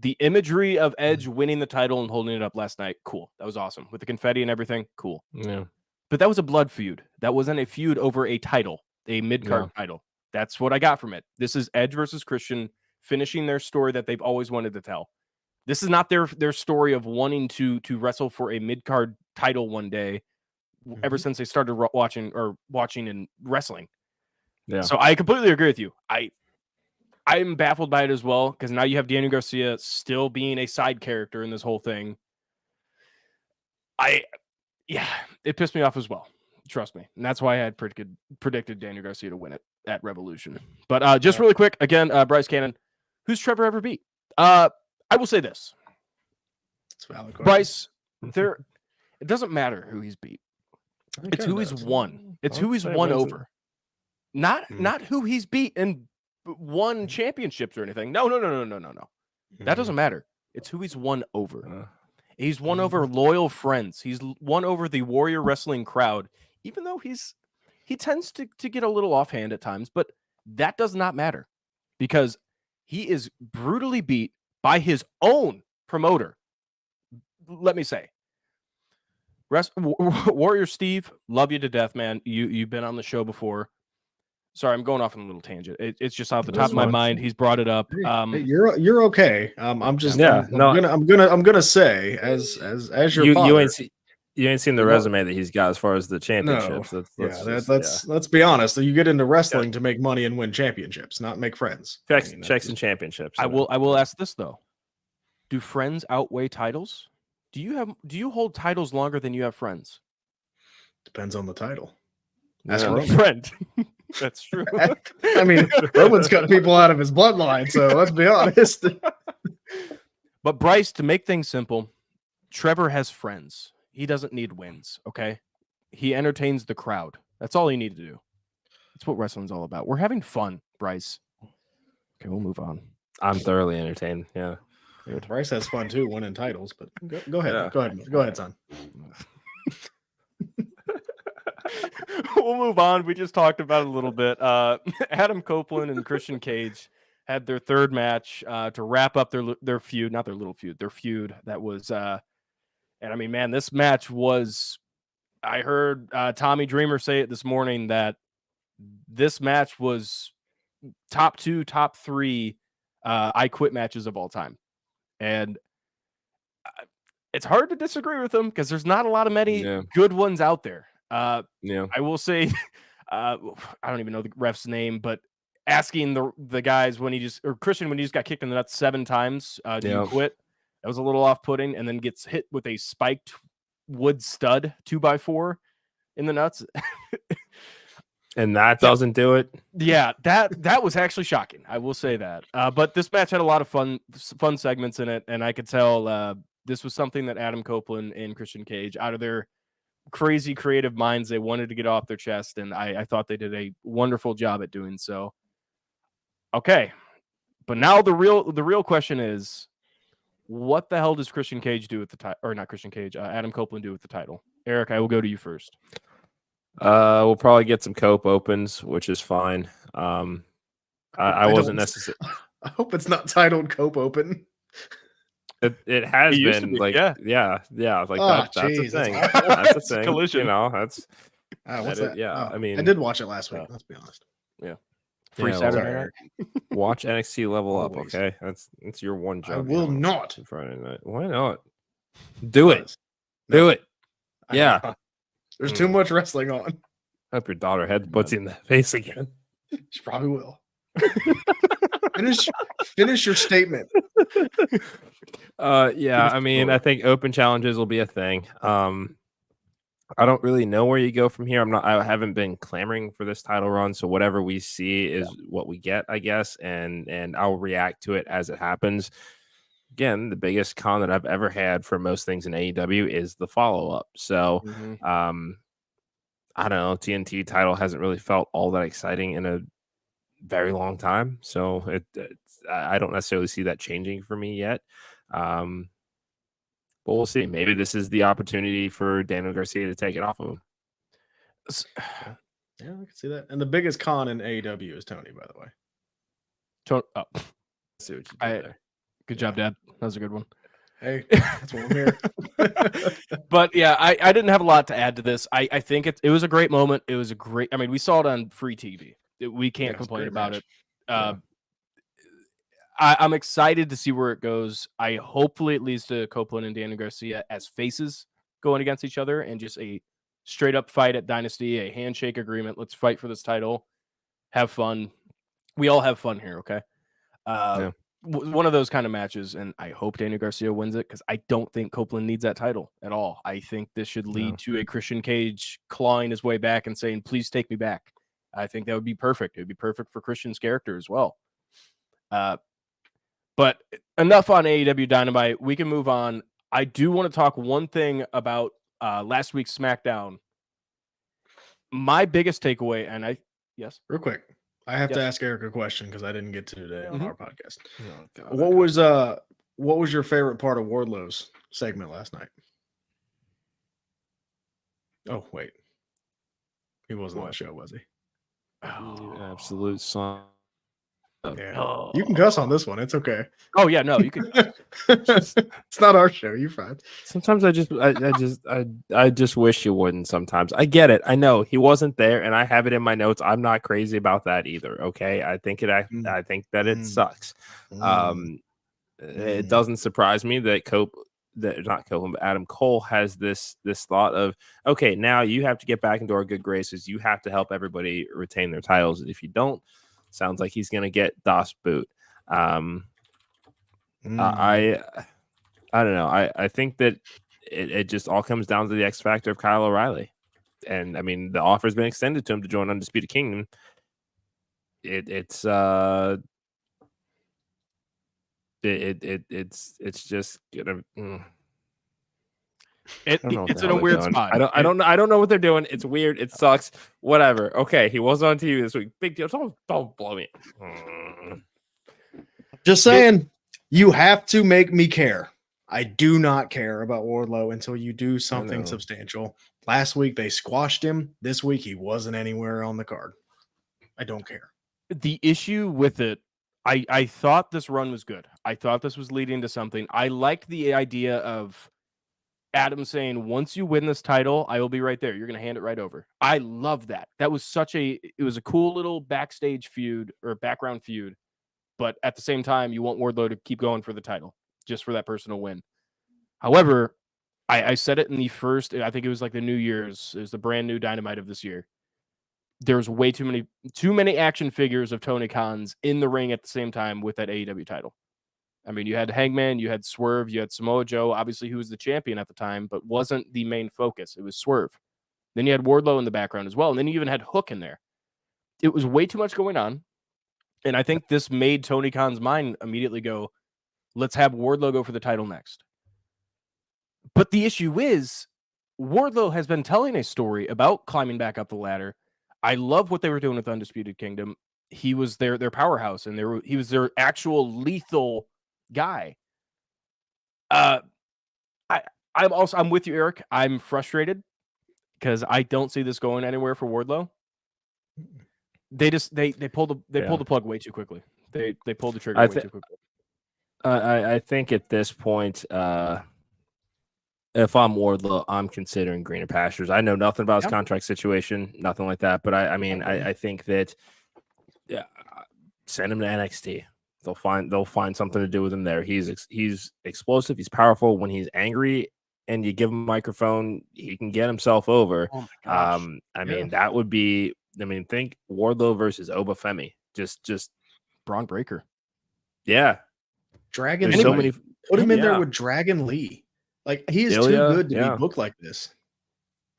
B: The imagery of Edge winning the title and holding it up last night, cool. That was awesome. With the confetti and everything, cool.
D: Yeah.
B: But that was a blood feud. That wasn't a feud over a title, a mid-card title. That's what I got from it. This is Edge versus Christian finishing their story that they've always wanted to tell. This is not their story of wanting to wrestle for a mid-card title one day ever since they started watching and wrestling.
D: Yeah.
B: So I completely agree with you. I'm baffled by it as well, because now you have Daniel Garcia still being a side character in this whole thing. It pissed me off as well. Trust me. And that's why I had predicted Daniel Garcia to win it at Revolution. But just really quick, again, Bryce Cannon, who's Trevor ever beat? I will say this.
C: It's a valid question.
B: Bryce, it doesn't matter who he's beat. It's who he's won. It's who he's won over. Not who he's beat and won championships or anything. No. That doesn't matter. It's who he's won over. He's won over loyal friends. He's won over the Warrior Wrestling crowd, even though he tends to get a little offhand at times, but that does not matter because he is brutally beat by his own promoter. Let me say, Warrior Steve, love you to death, man. You've been on the show before. Sorry, I'm going off on a little tangent. It's just off the top of my mind. He's brought it up.
C: Hey, you're okay. I'm just I'm gonna say as your father,
D: you ain't seen the resume that he's got as far as the championships.
C: No. Let's be honest. You get into wrestling to make money and win championships, not make friends.
D: Checks and championships.
B: I will ask this though: do friends outweigh titles? Do you hold titles longer than you have friends?
C: Depends on the title.
B: That's a friend. That's true.
C: I mean, Roman's got people out of his bloodline, so let's be honest.
B: But Bryce, to make things simple, Trevor has friends. He doesn't need wins, okay? He entertains the crowd. That's all you need to do. That's what wrestling's all about. We're having fun, Bryce. Okay, we'll move on.
D: I'm thoroughly entertained, yeah.
C: Bryce has fun too, winning titles, but go ahead. Yeah. Go ahead, son.
B: We'll move on. We just talked about it a little bit. Adam Copeland and Christian Cage had their third match to wrap up their feud, not their little feud, their feud. That was, and I mean, man, this match was. I heard Tommy Dreamer say it this morning that this match was top 2, top 3 I Quit matches of all time, and it's hard to disagree with him because there's not a lot of many good ones out there. I will say, I don't even know the ref's name, but asking the guys Christian when he just got kicked in the nuts 7 times, do you quit? That was a little off-putting, and then gets hit with a spiked wood stud 2x4 in the nuts,
D: and that doesn't do it.
B: Yeah, that was actually shocking. I will say that. But this match had a lot of fun segments in it, and I could tell this was something that Adam Copeland and Christian Cage, out of their crazy creative minds, they wanted to get off their chest, and I thought they did a wonderful job at doing so. Okay, but now the real question is, what the hell does Christian Cage do with the title, or not Christian Cage? Adam Copeland do with the title? Eric, I will go to you first.
D: We'll probably get some Cope opens, which is fine. I wasn't necessarily.
C: I hope it's not titled Cope Open.
D: It has been like yeah. Like that's a thing. That's a thing.
B: Collision.
D: You know, that's
C: what's that?
D: Yeah, I mean,
C: I did watch it last week. Let's be honest.
B: Yeah, free Saturday night.
D: Watch NXT Level Up. Okay, that's your one job.
C: I will not.
D: Friday night. Why not? Do it. Do it. Yeah.
C: There's too much wrestling on.
D: I hope your daughter headbutts you in the face again.
C: She probably will. Finish your statement.
D: I mean, I think open challenges will be a thing. I don't really know where you go from here. I haven't been clamoring for this title run, so whatever we see is what we get, I guess, and I'll react to it as it happens. Again, the biggest con that I've ever had for most things in AEW is the follow-up. So, I don't know, TNT title hasn't really felt all that exciting in a very long time. So I don't necessarily see that changing for me yet. But we'll see. Maybe this is the opportunity for Daniel Garcia to take it off of him.
C: Yeah, I can see that. And the biggest con in AEW is Tony, by the way.
D: See what you did there.
B: Good job, Dad. That was a good one.
C: Hey, that's what I'm here.
B: But yeah, I didn't have a lot to add to this. I think it was a great moment. It was a great. I mean, we saw it on free TV. We can't
C: Yeah, it was a
B: complain
C: great
B: about
C: match.
B: it. I'm excited to see where it goes. I hopefully it leads to Copeland and Daniel Garcia as faces going against each other and just a straight up fight at Dynasty, a handshake agreement. Let's fight for this title. Have fun. We all have fun here, okay?
D: Yeah.
B: One of those kind of matches, and I hope Daniel Garcia wins it because I don't think Copeland needs that title at all. I think this should lead to a Christian Cage clawing his way back and saying, please take me back. I think that would be perfect. It would be perfect for Christian's character as well. But enough on AEW Dynamite. We can move on. I do want to talk one thing about last week's SmackDown. My biggest takeaway, and yes,
C: Real quick, I have to
B: Yes.
C: ask Eric a question because I didn't get to today on
B: Mhm.
C: our podcast.
D: Oh, God.
C: What was your favorite part of Wardlow's segment last night? Oh wait, he wasn't on the
B: What?
C: show, was he?
D: You absolute son.
C: Yeah, you can cuss on this one. It's okay.
B: Oh yeah, no, you can.
C: It's not our show. You're fine.
D: Sometimes I just wish you wouldn't. Sometimes I get it. I know he wasn't there, and I have it in my notes. I'm not crazy about that either. Okay, I think that it sucks. It doesn't surprise me that Adam Cole has this thought of, okay, now you have to get back into our good graces. You have to help everybody retain their titles. If you don't, sounds like he's gonna get Das boot. I don't know. I think that it just all comes down to the X factor of Kyle O'Reilly. And I mean, the offer's been extended to him to join Undisputed Kingdom. It's just gonna.
B: It's in a weird spot.
D: I don't know what they're doing. It's weird. It sucks. Whatever. Okay, he was on TV this week. Big deal. Don't blow me.
C: Just saying, you have to make me care. I do not care about Wardlow until you do something substantial. Last week they squashed him. This week he wasn't anywhere on the card. I don't care.
B: The issue with it, I thought this run was good. I thought this was leading to something. I liked the idea of Adam saying, once you win this title, I will be right there. You're going to hand it right over. I love that. That was it was a cool little backstage feud or background feud. But at the same time, you want Wardlow to keep going for the title, just for that personal win. However, I said it in the first, I think it was like the New Year's, it was the brand new Dynamite of this year. There's way too many action figures of Tony Khan's in the ring at the same time with that AEW title. I mean, you had Hangman, you had Swerve, you had Samoa Joe, obviously, who was the champion at the time, but wasn't the main focus. It was Swerve. Then you had Wardlow in the background as well. And then you even had Hook in there. It was way too much going on. And I think this made Tony Khan's mind immediately go, let's have Wardlow go for the title next. But the issue is, Wardlow has been telling a story about climbing back up the ladder. I love what they were doing with Undisputed Kingdom. He was their powerhouse, and he was their actual lethal guy. I'm with you, Eric. I'm frustrated because I don't see this going anywhere for Wardlow. They pulled the plug way too quickly. They pulled the trigger way too quickly.
D: I think at this point, if I'm Wardlow, I'm considering greener pastures. I know nothing about his contract situation, nothing like that. But I think that send him to NXT. They'll find something to do with him there. He's explosive. He's powerful. When he's angry and you give him a microphone, he can get himself over.
B: Oh my gosh.
D: I mean, that would be. I mean, think Wardlow versus Obafemi. Just
B: Braun Breaker.
C: Dragon. Put him in there with Dragon Lee. Like, he is too good to be booked like this.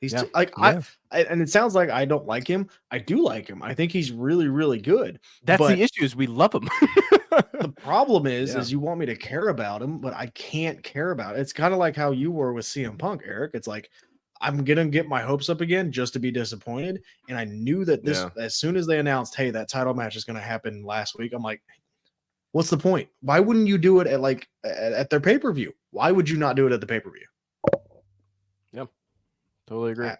C: He's too, like, I and it sounds like I don't like him. I do like him. I think he's really, really good.
B: That's the issue, is we love him.
C: The problem is you want me to care about him, but I can't care about it. It's kind of like how you were with CM Punk, Eric. It's like, I'm gonna get my hopes up again just to be disappointed. And I knew that as soon as they announced, hey, that title match is gonna happen last week, I'm like, what's the point? Why wouldn't you do it at their pay-per-view? Why would you not do it at the pay-per-view?
B: Yep. Totally agree.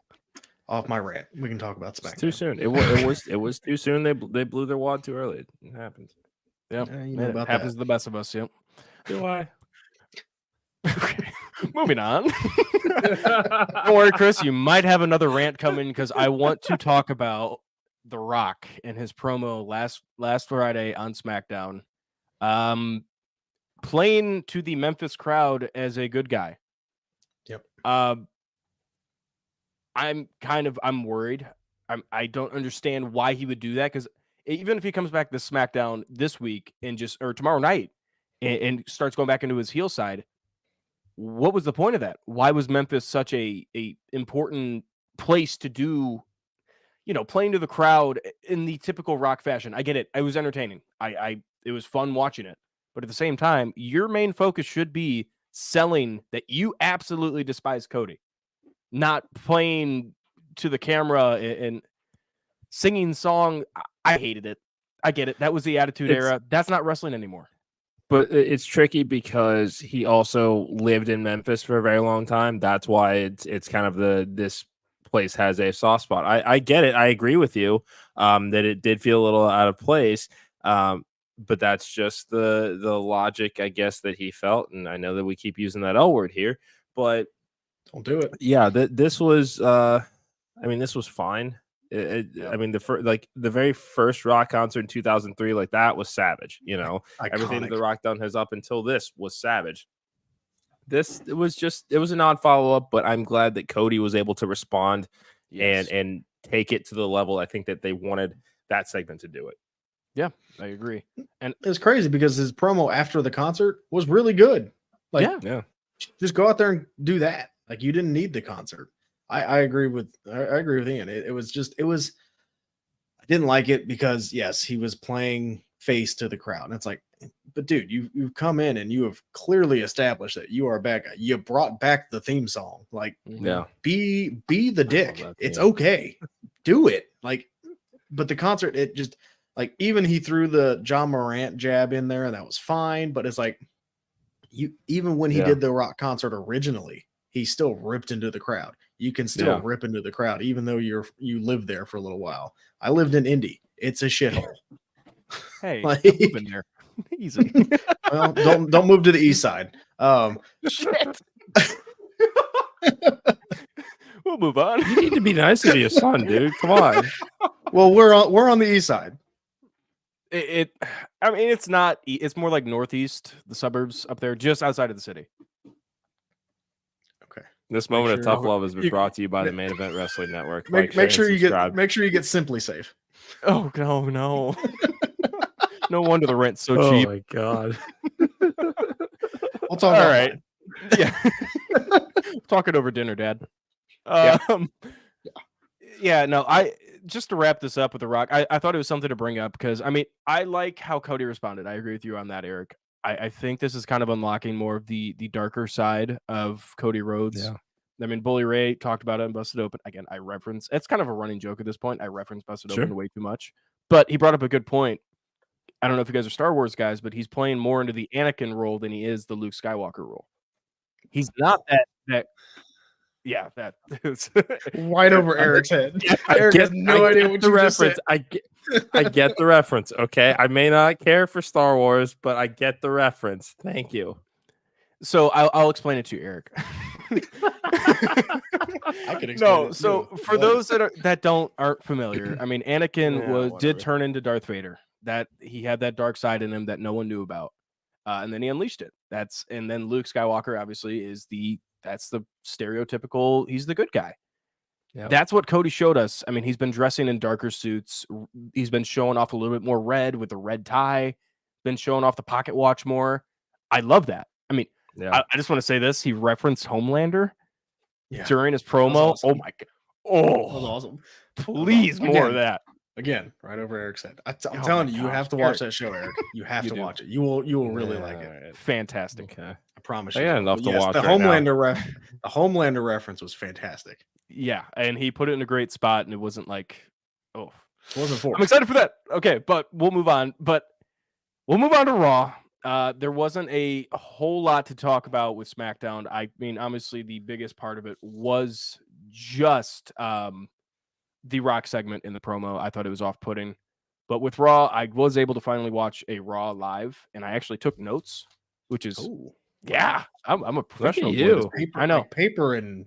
C: Off my rant. We can talk about SmackDown.
D: It's too soon. It was too soon. They blew their wad too early. It happens.
B: Yeah,
C: you know about
B: happens
C: that.
B: to the best of us. Yep.
D: Do I?
B: Okay. Moving on. Don't worry, Chris. You might have another rant coming because I want to talk about The Rock in his promo last Friday on SmackDown, playing to the Memphis crowd as a good guy.
C: Yep.
B: I'm worried. I don't understand why he would do that, because even if he comes back to SmackDown this week or tomorrow night and starts going back into his heel side, what was the point of that? Why was Memphis such a important place to do, playing to the crowd in the typical Rock fashion? I get it. It was entertaining. It was fun watching it. But at the same time, your main focus should be selling that you absolutely despise Cody, not playing to the camera and singing song. I hated it. I get it. That was the Attitude Era. That's not wrestling anymore.
D: But it's tricky because he also lived in Memphis for a very long time. That's why it's kind of this place has a soft spot. I get it. I agree with you that it did feel a little out of place. But that's just the logic, I guess, that he felt. And I know that we keep using that L word here, but
C: don't do it.
D: Yeah, this was. This was fine. I mean, the very first Rock concert in 2003, like that was savage.
C: Iconic.
D: Everything that The Rock done has up until this was savage. It was an odd follow up, but I'm glad that Cody was able to respond and take it to the level I think that they wanted that segment to do it.
B: Yeah, I agree. And
C: it's crazy because his promo after the concert was really good. Like,
D: yeah,
C: just go out there and do that. Like, you didn't need the concert. I agree with Ian. It was I didn't like it because yes, he was playing face to the crowd. And it's like, but dude, you've come in and you have clearly established that you are a bad guy. You brought back the theme song. Like, be the dick. It's okay. Do it. Like, but the concert, it just like, even he threw the John Morant jab in there and that was fine. But it's like, even when he did the Rock concert originally, he still ripped into the crowd. You can still rip into the crowd, even though you lived there for a little while. I lived in Indy. It's a shithole.
B: Hey, you've been there. Easy.
C: Well, don't move to the east side.
B: Shit. We'll move on.
D: You need to be nice to your son, dude. Come on.
C: Well, we're on the east side.
B: It's not. It's more like northeast, the suburbs up there, just outside of the city.
D: This moment of tough love has been brought to you by the Main Event Wrestling Network.
C: Make sure you get Simply Safe.
B: Oh no. No wonder the rent's so cheap.
D: Oh my god.
C: We'll talk about
B: right. Yeah. Talk it over dinner, Dad. Just to wrap this up with The Rock, I thought it was something to bring up because I like how Cody responded. I agree with you on that, Eric. I think this is kind of unlocking more of the darker side of Cody Rhodes. Yeah. Bully Ray talked about it and Busted Open. Again, it's kind of a running joke at this point. I reference Busted Open way too much. But he brought up a good point. I don't know if you guys are Star Wars guys, but he's playing more into the Anakin role than he is the Luke Skywalker role. He's not that. Yeah, that is
C: right over Eric's head. Eric has no idea what the reference.
D: I get the reference. Okay, I may not care for Star Wars, but I get the reference. Thank you.
B: So I'll explain it to you, Eric.
C: I can explain it
B: so for those that aren't familiar, Anakin did turn into Darth Vader. That he had that dark side in him that no one knew about, and then he unleashed it. And then Luke Skywalker obviously that's the stereotypical. He's the good guy. Yeah. That's what Cody showed us. He's been dressing in darker suits. He's been showing off a little bit more red with the red tie. Been showing off the pocket watch more. I love that. I just want to say this. He referenced Homelander during his promo. Awesome. Oh my god! Oh, that was awesome. Please more of that.
C: Again, right over Eric's head. I'm telling you, you have to watch that show, Eric. You have to watch it. You will really like it.
B: Fantastic.
C: Okay. I promise you.
D: I got enough to watch.
C: The Homelander reference was fantastic.
B: Yeah, and he put it in a great spot, and it wasn't like,
C: it wasn't forced.
B: I'm excited for that. Okay, but we'll move on. But we'll move on to Raw. There wasn't a whole lot to talk about with SmackDown. Obviously, the biggest part of it was just the Rock segment in the promo. I thought it was off-putting. But with Raw, I was able to finally watch a Raw live, and I actually took notes, which is, I'm a professional.
C: You.
B: I know.
C: Paper and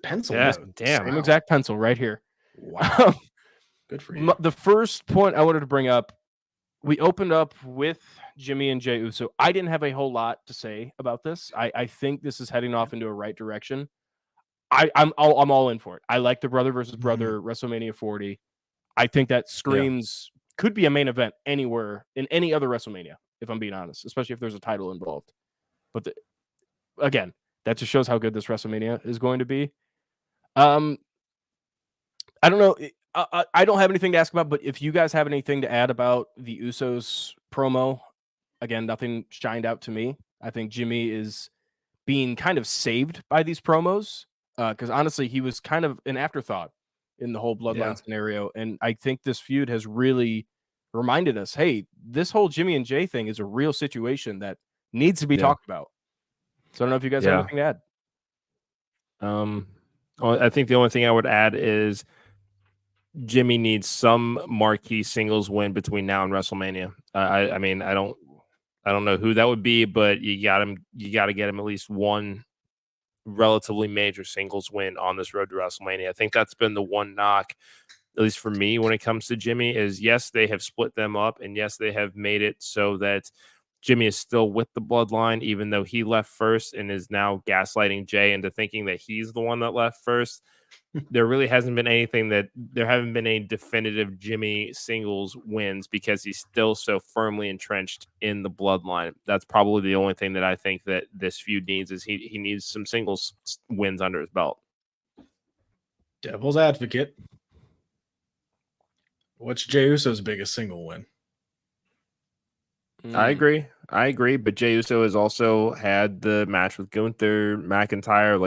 C: pencil.
D: Yeah,
C: damn.
B: Same exact pencil right here.
C: Wow. Good for you.
B: The first point I wanted to bring up, we opened up with Jimmy and Jey Uso. I didn't have a whole lot to say about this. I think this is heading off into a right direction. I'm all in for it. I like the brother versus brother WrestleMania 40. I think that screams could be a main event anywhere in any other WrestleMania, if I'm being honest, especially if there's a title involved. But again, that just shows how good this WrestleMania is going to be. I don't know. I don't have anything to ask about, but if you guys have anything to add about the Usos promo, again, nothing shined out to me. I think Jimmy is being kind of saved by these promos because honestly, he was kind of an afterthought in the whole Bloodline scenario. And I think this feud has really reminded us, hey, this whole Jimmy and Jay thing is a real situation that needs to be talked about. So I don't know if you guys have anything to add.
D: I think the only thing I would add is Jimmy needs some marquee singles win between now and WrestleMania. I mean, I don't know who that would be, but you got to get him at least one relatively major singles win on this road to WrestleMania. I think that's been the one knock, at least for me, when it comes to Jimmy, is yes, they have split them up, and yes, they have made it so that Jimmy is still with the Bloodline, even though he left first and is now gaslighting Jay into thinking that he's the one that left first. There really hasn't been there haven't been any definitive Jimmy singles wins because he's still so firmly entrenched in the Bloodline. That's probably the only thing that I think that this feud needs is he needs some singles wins under his belt.
C: Devil's advocate. What's Jey Uso's biggest single win?
D: I agree. But Jey Uso has also had the match with Gunther McIntyre.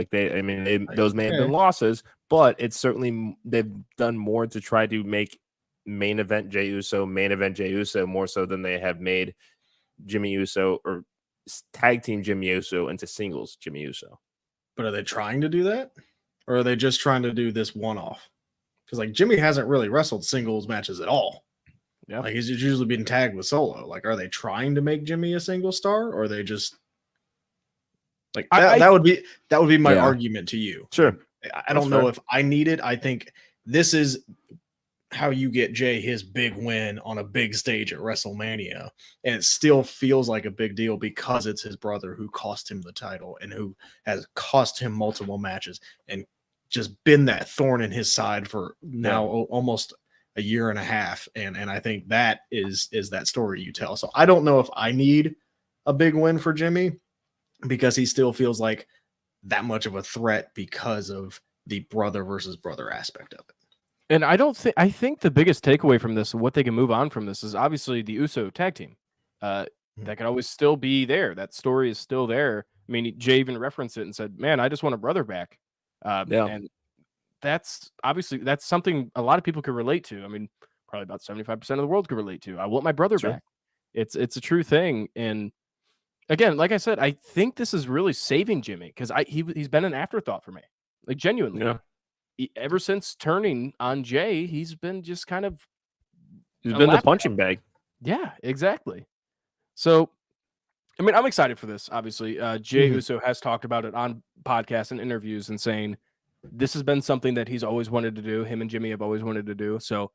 D: Those may have been losses, but it's certainly they've done more to try to make main event Jey Uso more so than they have made Jimmy Uso or tag team Jimmy Uso into singles Jimmy Uso.
C: But are they trying to do that, or are they just trying to do this one-off? Because like Jimmy hasn't really wrestled singles matches at all. Yeah, like he's usually been tagged with Solo. Like, are they trying to make Jimmy a single star, or are they just like that would be my argument to you.
D: Sure.
C: I don't know if I need it. I think this is how you get Jay his big win on a big stage at WrestleMania, and it still feels like a big deal because it's his brother who cost him the title and who has cost him multiple matches and just been that thorn in his side for now almost a year and a half. And I think that is that story you tell. So I don't know if I need a big win for Jimmy because he still feels like that much of a threat because of the brother versus brother aspect of it.
B: And I think the biggest takeaway from this, what they can move on from this, is obviously the Uso tag team. That could always still be there. That story is still there. I mean, Jay even referenced it and said, man, I just want a brother back. And that's something a lot of people could relate to. I mean, probably about 75% of the world could relate to. I want my brother back. It's a true thing. And again, like I said, I think this is really saving Jimmy because he's been an afterthought for me, like genuinely. Yeah. Ever since turning on Jay, he's been just kind of
D: the punching bag.
B: Yeah, exactly. So, I mean, I'm excited for this. Obviously, Jey Uso has talked about it on podcasts and interviews and saying this has been something that he's always wanted to do. Him and Jimmy have always wanted to do. So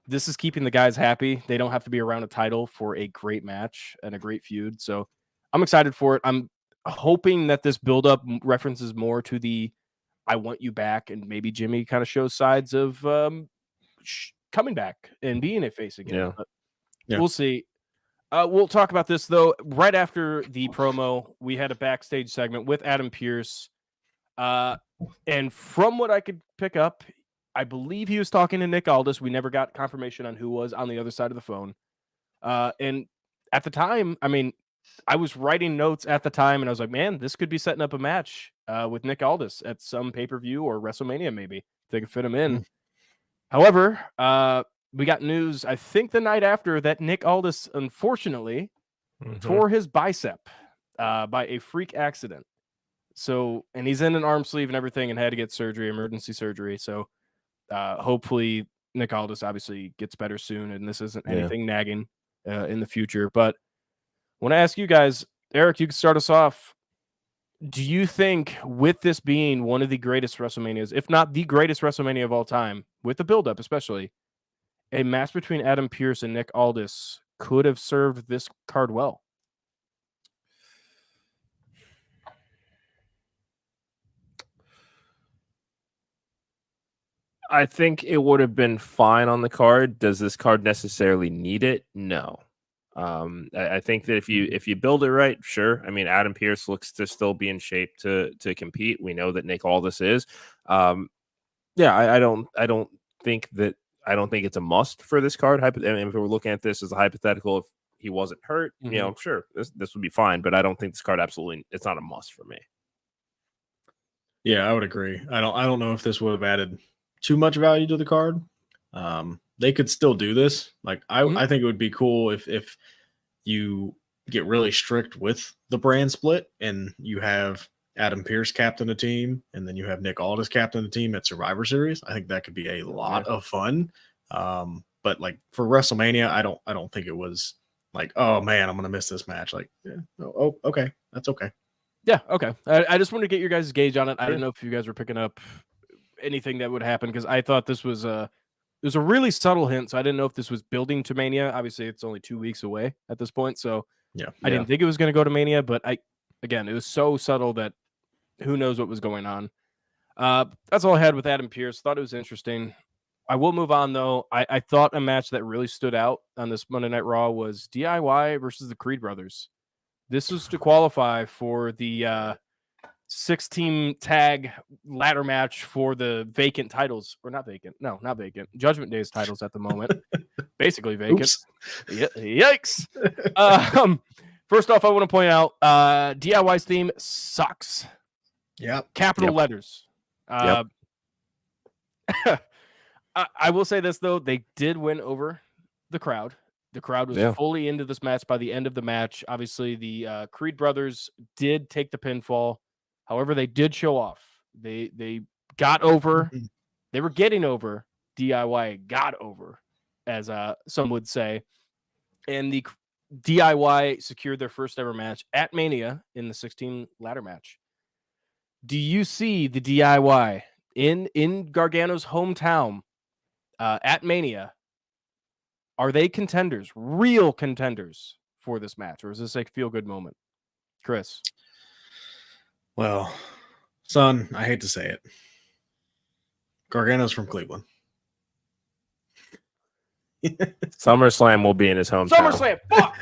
B: this is keeping the guys happy. They don't have to be around a title for a great match and a great feud. So I'm excited for it. I'm hoping that this buildup references more to the I want you back, and maybe Jimmy kind of shows sides of coming back and being a face again. Yeah. We'll see. We'll talk about this, though, right after the promo. We had a backstage segment with Adam Pearce. And from what I could pick up, I believe he was talking to Nick Aldis. We never got confirmation on who was on the other side of the phone. And at the time, I mean, I was writing notes at the time, and I was like, man, this could be setting up a match with Nick Aldis at some pay-per-view or WrestleMania, maybe, if they could fit him in. However, we got news, I think the night after, that Nick Aldis, unfortunately, tore his bicep by a freak accident. So, and he's in an arm sleeve and everything and had to get surgery, emergency surgery. So, hopefully Nick Aldis obviously gets better soon and this isn't anything nagging in the future. But I want to ask you guys, Eric, you can start us off. Do you think with this being one of the greatest WrestleManias, if not the greatest WrestleMania of all time, with the buildup especially, a match between Adam Pearce and Nick Aldis could have served this card well?
D: I think it would have been fine on the card. Does this card necessarily need it? No. I think that if you build it right, sure. I mean, Adam Pearce looks to still be in shape to compete. We know that Nick Aldis is. Yeah, I don't think it's a must for this card. I mean, if we're looking at this as a hypothetical, if he wasn't hurt, sure, this would be fine. But I don't think this card it's not a must for me.
C: Yeah, I would agree. I don't know if this would have added too much value to the card. They could still do this. Like I think it would be cool if you get really strict with the brand split and you have Adam Pearce captain a team and then you have Nick Aldis captain a team at Survivor Series. I think that could be a lot of fun. But like for WrestleMania, I don't think it was like, oh man, I'm gonna miss this match. Like, okay, that's okay.
B: Yeah, okay. I just wanted to get your guys' gauge on it. I didn't know if you guys were picking up anything that would happen because I thought this was a really subtle hint, so I didn't know if this was building to Mania. Obviously, it's only 2 weeks away at this point, so I didn't think it was going to go to Mania. But it was so subtle that who knows what was going on. That's all I had with Adam Pearce. Thought it was interesting. I will move on though. I thought a match that really stood out on this Monday Night Raw was DIY versus the Creed brothers. This was to qualify for the 6-team tag ladder match for the vacant titles, or not vacant. Judgment Day's titles at the moment. Basically vacant. Yikes. First off, I want to point out DIY's theme sucks.
C: Yep.
B: Capital letters. I will say this, though. They did win over the crowd. The crowd was fully into this match by the end of the match. Obviously, the Creed brothers did take the pinfall. However, they did show off. They got over. They were getting over. DIY got over, as some would say. And the DIY secured their first ever match at Mania in the 16 ladder match. Do you see the DIY in Gargano's hometown at Mania? Are they contenders, real contenders for this match? Or is this a feel-good moment? Chris?
C: Well, son, I hate to say it. Gargano's from Cleveland.
D: SummerSlam will be in his hometown.
B: SummerSlam! Fuck!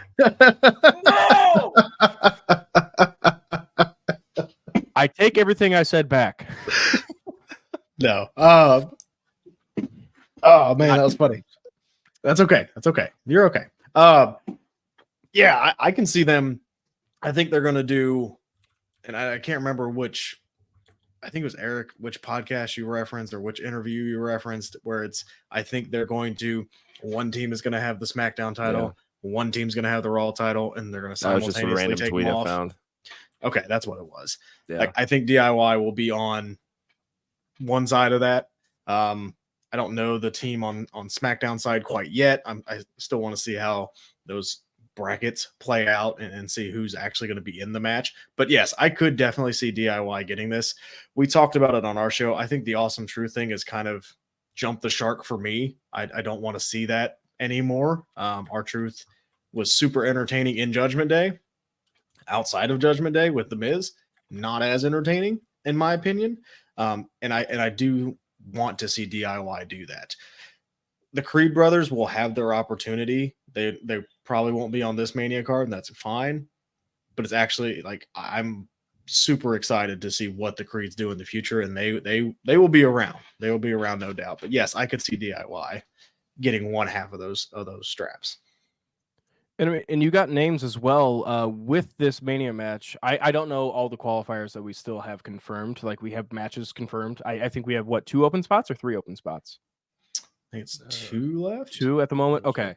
B: No! I take everything I said back.
C: No. Oh, man, that was funny. That's okay. That's okay. You're okay. Yeah, I can see them. I think they're going to do, and I can't remember which, I think it was Eric, which podcast you referenced or which interview you referenced, where it's, I think they're going to, one team is going to have the SmackDown title, one team's going to have the Raw title, and they're going to simultaneously take them off. Found. Okay, that's what it was. Yeah. Like, I think DIY will be on one side of that. I don't know the team on SmackDown side quite yet. I still want to see how those brackets play out and see who's actually going to be in the match. But yes, I could definitely see DIY getting this. We talked about it on our show. I think the Awesome Truth thing is kind of jumped the shark for me. I don't want to see that anymore. Our Truth was super entertaining in Judgment Day. Outside of Judgment Day with The Miz, not as entertaining in my opinion. And I do want to see DIY do that. The Creed brothers will have their opportunity. They probably won't be on this Mania card, and that's fine. But it's actually like I'm super excited to see what the Creeds do in the future, and they will be around. They will be around, no doubt. But yes, I could see DIY getting one half of those straps.
B: And you got names as well with this Mania match. I don't know all the qualifiers that we still have confirmed. Like we have matches confirmed. I think we have 2 open spots or 3 open spots?
C: I think it's 2 left.
B: 2 at the moment. Okay.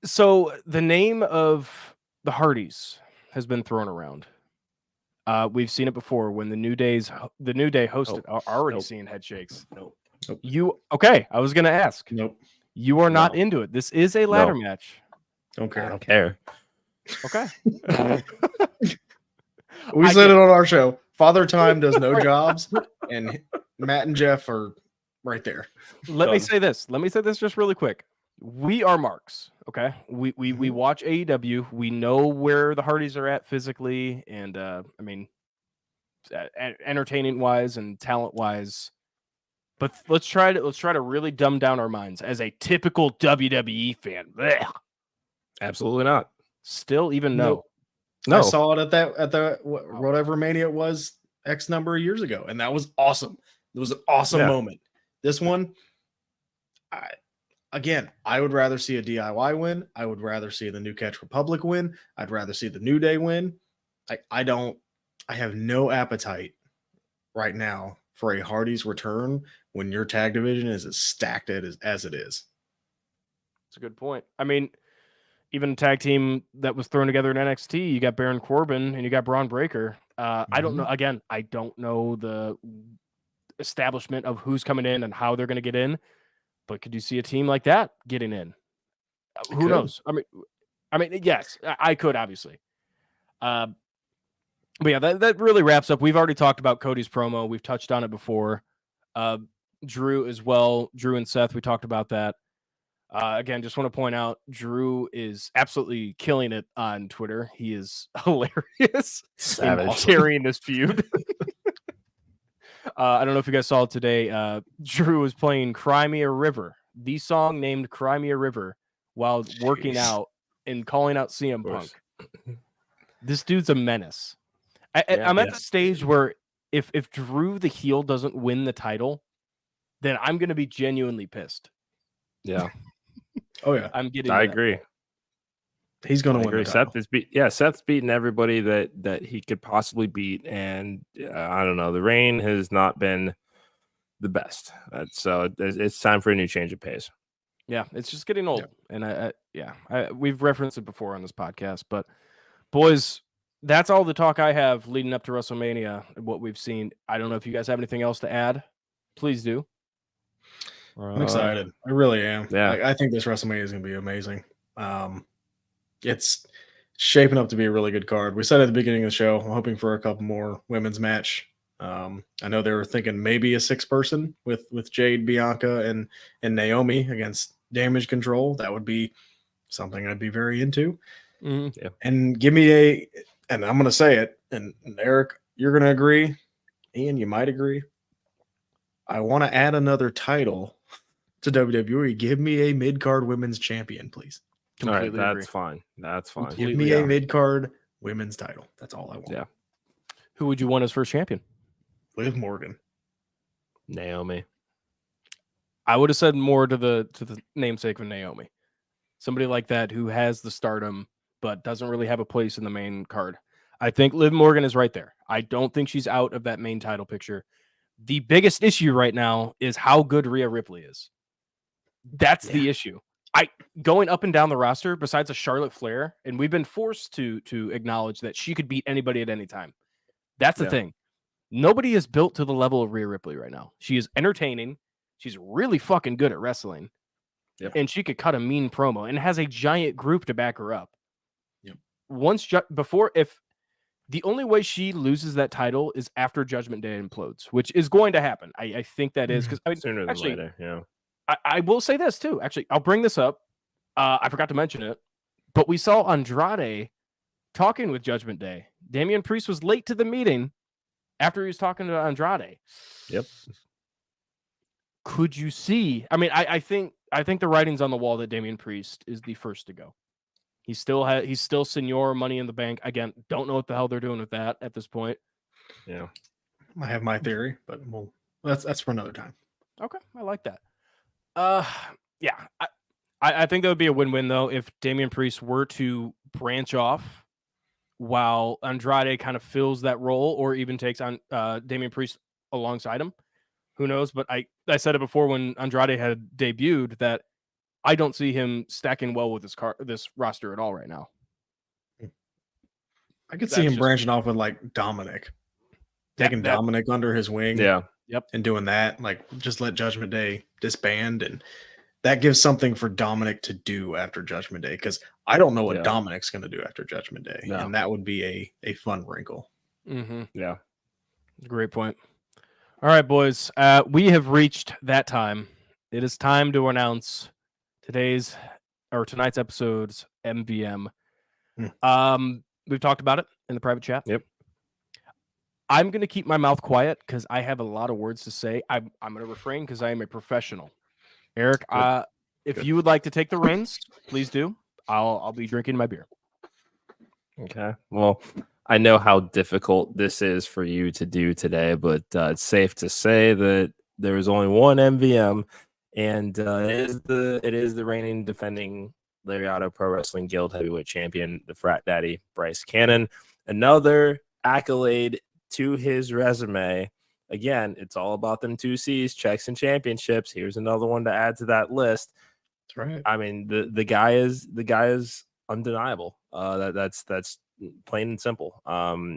B: So the name of the Hardys has been thrown around. We've seen it before when the New Day hosted. Already seeing head shakes.
C: Nope.
B: I was gonna ask.
C: Nope.
B: You are not into it. This is a ladder match.
C: Don't care.
D: I don't care.
B: Okay.
C: We said it on our show. Father Time does no jobs, and Matt and Jeff are right there.
B: Let me
C: Done.
B: say this. Let me say this just really quick. We are marks, okay? We watch AEW. We know where the Hardys are at physically, and I mean, entertaining wise and talent wise. But let's try to really dumb down our minds as a typical WWE fan. Blech.
D: Absolutely not.
B: Still, even
C: Nope.
B: no.
C: I saw it at the whatever Mania it was X number of years ago, and that was awesome. It was an awesome moment. This one, I would rather see a DIY win. I would rather see the New Catch Republic win. I'd rather see the New Day win. I have no appetite right now for a Hardy's return when your tag division is as stacked as it is.
B: That's a good point. I mean, even a tag team that was thrown together in NXT, you got Baron Corbin and you got Braun Breaker. I don't know. Again, I don't know the establishment of who's coming in and how they're going to get in. But could you see a team like that getting in? Who knows? I mean, yes, I could obviously. But yeah, that really wraps up. We've already talked about Cody's promo. We've touched on it before. Drew as well. Drew and Seth, we talked about that. Again, just want to point out, Drew is absolutely killing it on Twitter. He is hilarious in carrying this feud. I don't know if you guys saw it today. Drew was playing Crimea River, the song named Crimea River, while working out and calling out CM Punk. This dude's a menace. I'm at the stage where if Drew the heel doesn't win the title, then I'm going to be genuinely pissed.
D: Yeah.
C: Oh yeah.
D: I agree.
C: He's going to win.
D: Seth's beaten everybody that he could possibly beat, and I don't know. The reign has not been the best, so it's time for a new change of pace.
B: Yeah, it's just getting old, and we've referenced it before on this podcast. But boys, that's all the talk I have leading up to WrestleMania and what we've seen. I don't know if you guys have anything else to add. Please do.
C: I'm excited. I really am.
D: Yeah,
C: I think this WrestleMania is going to be amazing. It's shaping up to be a really good card. We said at the beginning of the show, I'm hoping for a couple more women's match. I know they were thinking maybe a 6-person with Jade, Bianca, and Naomi against Damage Control. That would be something I'd be very into.
D: Mm-hmm. Yeah.
C: And give me and I'm going to say it, and Eric, you're going to agree. Ian, you might agree. I want to add another title to WWE. Give me a mid-card women's champion, please.
B: Completely
D: all right,
B: agree.
D: That's fine.
C: Give me a mid-card women's title. That's all I want.
D: Yeah.
B: Who would you want as first champion?
C: Liv Morgan.
D: Naomi.
B: I would have said more to the namesake of Naomi. Somebody like that who has the stardom but doesn't really have a place in the main card. I think Liv Morgan is right there. I don't think she's out of that main title picture. The biggest issue right now is how good Rhea Ripley is. That's the issue. Going up and down the roster, besides a Charlotte Flair, and we've been forced to acknowledge that she could beat anybody at any time. That's the thing. Nobody is built to the level of Rhea Ripley right now. She is entertaining. She's really fucking good at wrestling.
C: Yep.
B: And she could cut a mean promo and has a giant group to back her up.
C: Yep.
B: If the only way she loses that title is after Judgment Day implodes, which is going to happen. I think that is because
D: sooner than later. Yeah.
B: I will say this too. Actually, I'll bring this up. I forgot to mention it, but we saw Andrade talking with Judgment Day. Damian Priest was late to the meeting after he was talking to Andrade.
D: Yep.
B: Could you see? I mean, I think the writing's on the wall that Damian Priest is the first to go. He's still Senior Money in the Bank. Again, don't know what the hell they're doing with that at this point.
D: Yeah.
C: I have my theory, but that's for another time.
B: Okay, I like that. Yeah, I think that would be a win-win though if Damian Priest were to branch off while Andrade kind of fills that role, or even takes on Damian Priest alongside him. Who knows? But I said it before when Andrade had debuted that I don't see him stacking well with this roster at all right now.
C: I could see him branching off with like Dominic, taking Dominic under his wing.
D: Yeah.
B: Yep.
C: And doing that, like just let Judgment Day disband, and that gives something for Dominic to do after Judgment Day, because I don't know what Dominic's going to do after Judgment Day, and that would be a fun wrinkle.
B: Mm-hmm.
D: Yeah.
B: Great point. All right, boys. We have reached that time. It is time to announce tonight's episode's MVM. We've talked about it in the private chat.
D: Yep.
B: I'm going to keep my mouth quiet because I have a lot of words to say. I'm going to refrain because I am a professional. Eric, if you would like to take the reins, please do. I'll be drinking my beer.
D: Okay. Well, I know how difficult this is for you to do today, but it's safe to say that there is only one MVM, and it is the reigning defending Lariato Pro Wrestling Guild heavyweight champion, the Frat Daddy Bryce Cannon. Another accolade to his resume. Again, it's all about them 2 C's, checks and championships. Here's another one to add to that list.
C: That's right.
D: I mean, the guy is undeniable. That's plain and simple.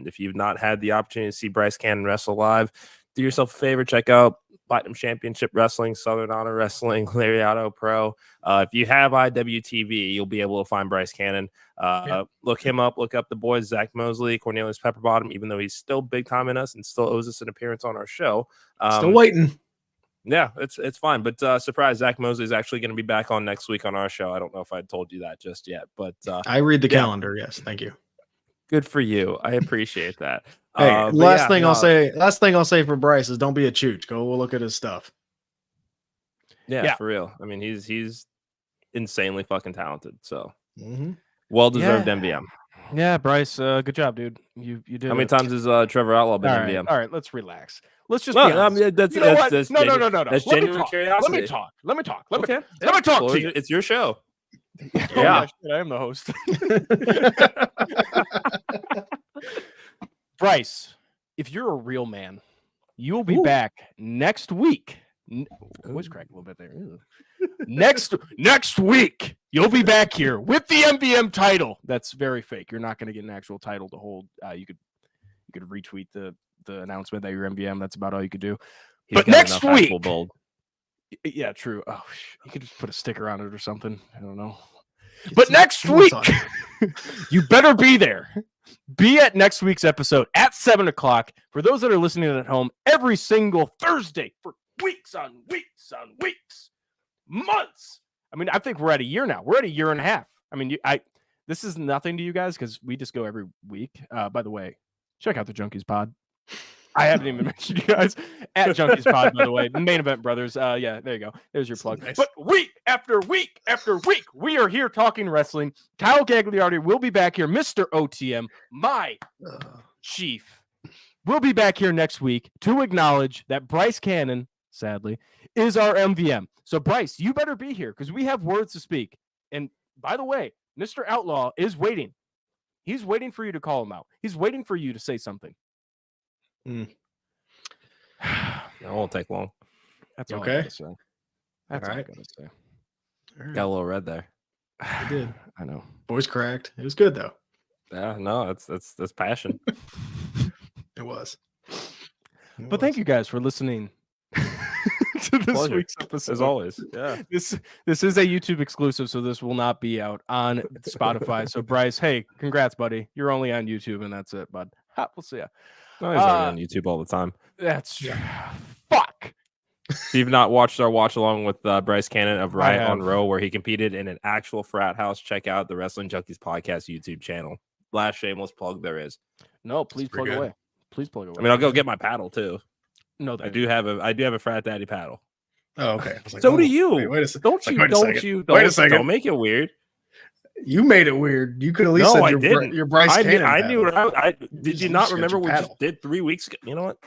D: If you've not had the opportunity to see Bryce Cannon wrestle live, do yourself a favor, check out Platinum Championship Wrestling, Southern Honor Wrestling, Lariato Pro. If you have IWTV, you'll be able to find Bryce Cannon. Look him up. Look up the boys, Zach Mosley, Cornelius Pepperbottom, even though he's still big time in us and still owes us an appearance on our show.
C: Still waiting.
D: Yeah, it's fine. But surprise, Zach Mosley is actually going to be back on next week on our show. I don't know if I told you that just yet, but
C: I read the calendar. Yes, thank you.
D: Good for you. I appreciate that.
C: Hey, last thing I'll say for Bryce is don't be a chooch. Go look at his stuff.
D: Yeah, for real. I mean, he's insanely fucking talented. So well-deserved MVM.
B: Yeah, Bryce, good job, dude. You did.
D: How many times has Trevor Outlaw been MVM?
B: All right, let's relax. Let's just be honest.
D: That's
B: no.
D: That's genuine curiosity.
B: Let me talk. Let me talk
D: Well,
B: to you.
D: It's your show.
B: Yeah, shit, I am the host. Bryce, if you're a real man, you will be back next week. Voice crack a little bit there. Next week, you'll be back here with the MVM title. That's very fake. You're not going to get an actual title to hold. You could retweet the announcement that you're MVM. That's about all you could do. But next week, yeah, true. Oh, you could just put a sticker on it or something. I don't know. But next week, you better be there. Be at next week's episode at 7:00. For those that are listening at home, every single Thursday for weeks on weeks on weeks, months. I mean, I think we're at a year now. We're at a year and a half. I mean, this is nothing to you guys because we just go every week. By the way, check out the Junkies pod. I haven't even mentioned you guys at Junkies Pod, by the way. The Main Event Brothers. Yeah, there you go. There's your plug. Nice. But week after week after week, we are here talking wrestling. Kyle Gagliardi will be back here. Mr. OTM, my chief, will be back here next week to acknowledge that Bryce Cannon, sadly, is our MVM. So, Bryce, you better be here because we have words to speak. And by the way, Mr. Outlaw is waiting. He's waiting for you to call him out. He's waiting for you to say something.
D: It won't take long.
B: That's all
C: okay.
B: I gotta say. That's all
C: right.
B: I gotta say.
C: Right.
D: Got a little red there.
C: I did.
B: I know.
C: Voice cracked. It was good though.
D: Yeah, no, that's passion.
C: It was.
B: But thank you guys for listening to this week's episode.
D: As always. Yeah.
B: This is a YouTube exclusive, so this will not be out on Spotify. So Bryce, hey, congrats, buddy. You're only on YouTube, and that's it, bud. We'll see ya.
D: No, he's already on YouTube all the time.
B: That's fuck.
D: If you've not watched our watch along with Bryce Cannon of Riot on Row, where he competed in an actual frat house, check out the Wrestling Junkies podcast YouTube channel. Last shameless plug there is.
B: No, please plug away. Please plug away.
D: I mean, I'll go get my paddle too.
B: No,
D: I do have a frat daddy paddle.
C: Oh, okay. Like,
D: so do you.
C: Wait a second.
D: Don't make it weird.
C: You made it weird. You could at least said your Bryce Cannon.
D: I knew. Did you not remember what we just did 3 weeks ago? You know what?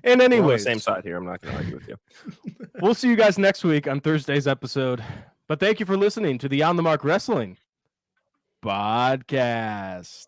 B: And anyway,
D: same side here. I'm not going to argue with you.
B: We'll see you guys next week on Thursday's episode. But thank you for listening to the On the Mark Wrestling podcast.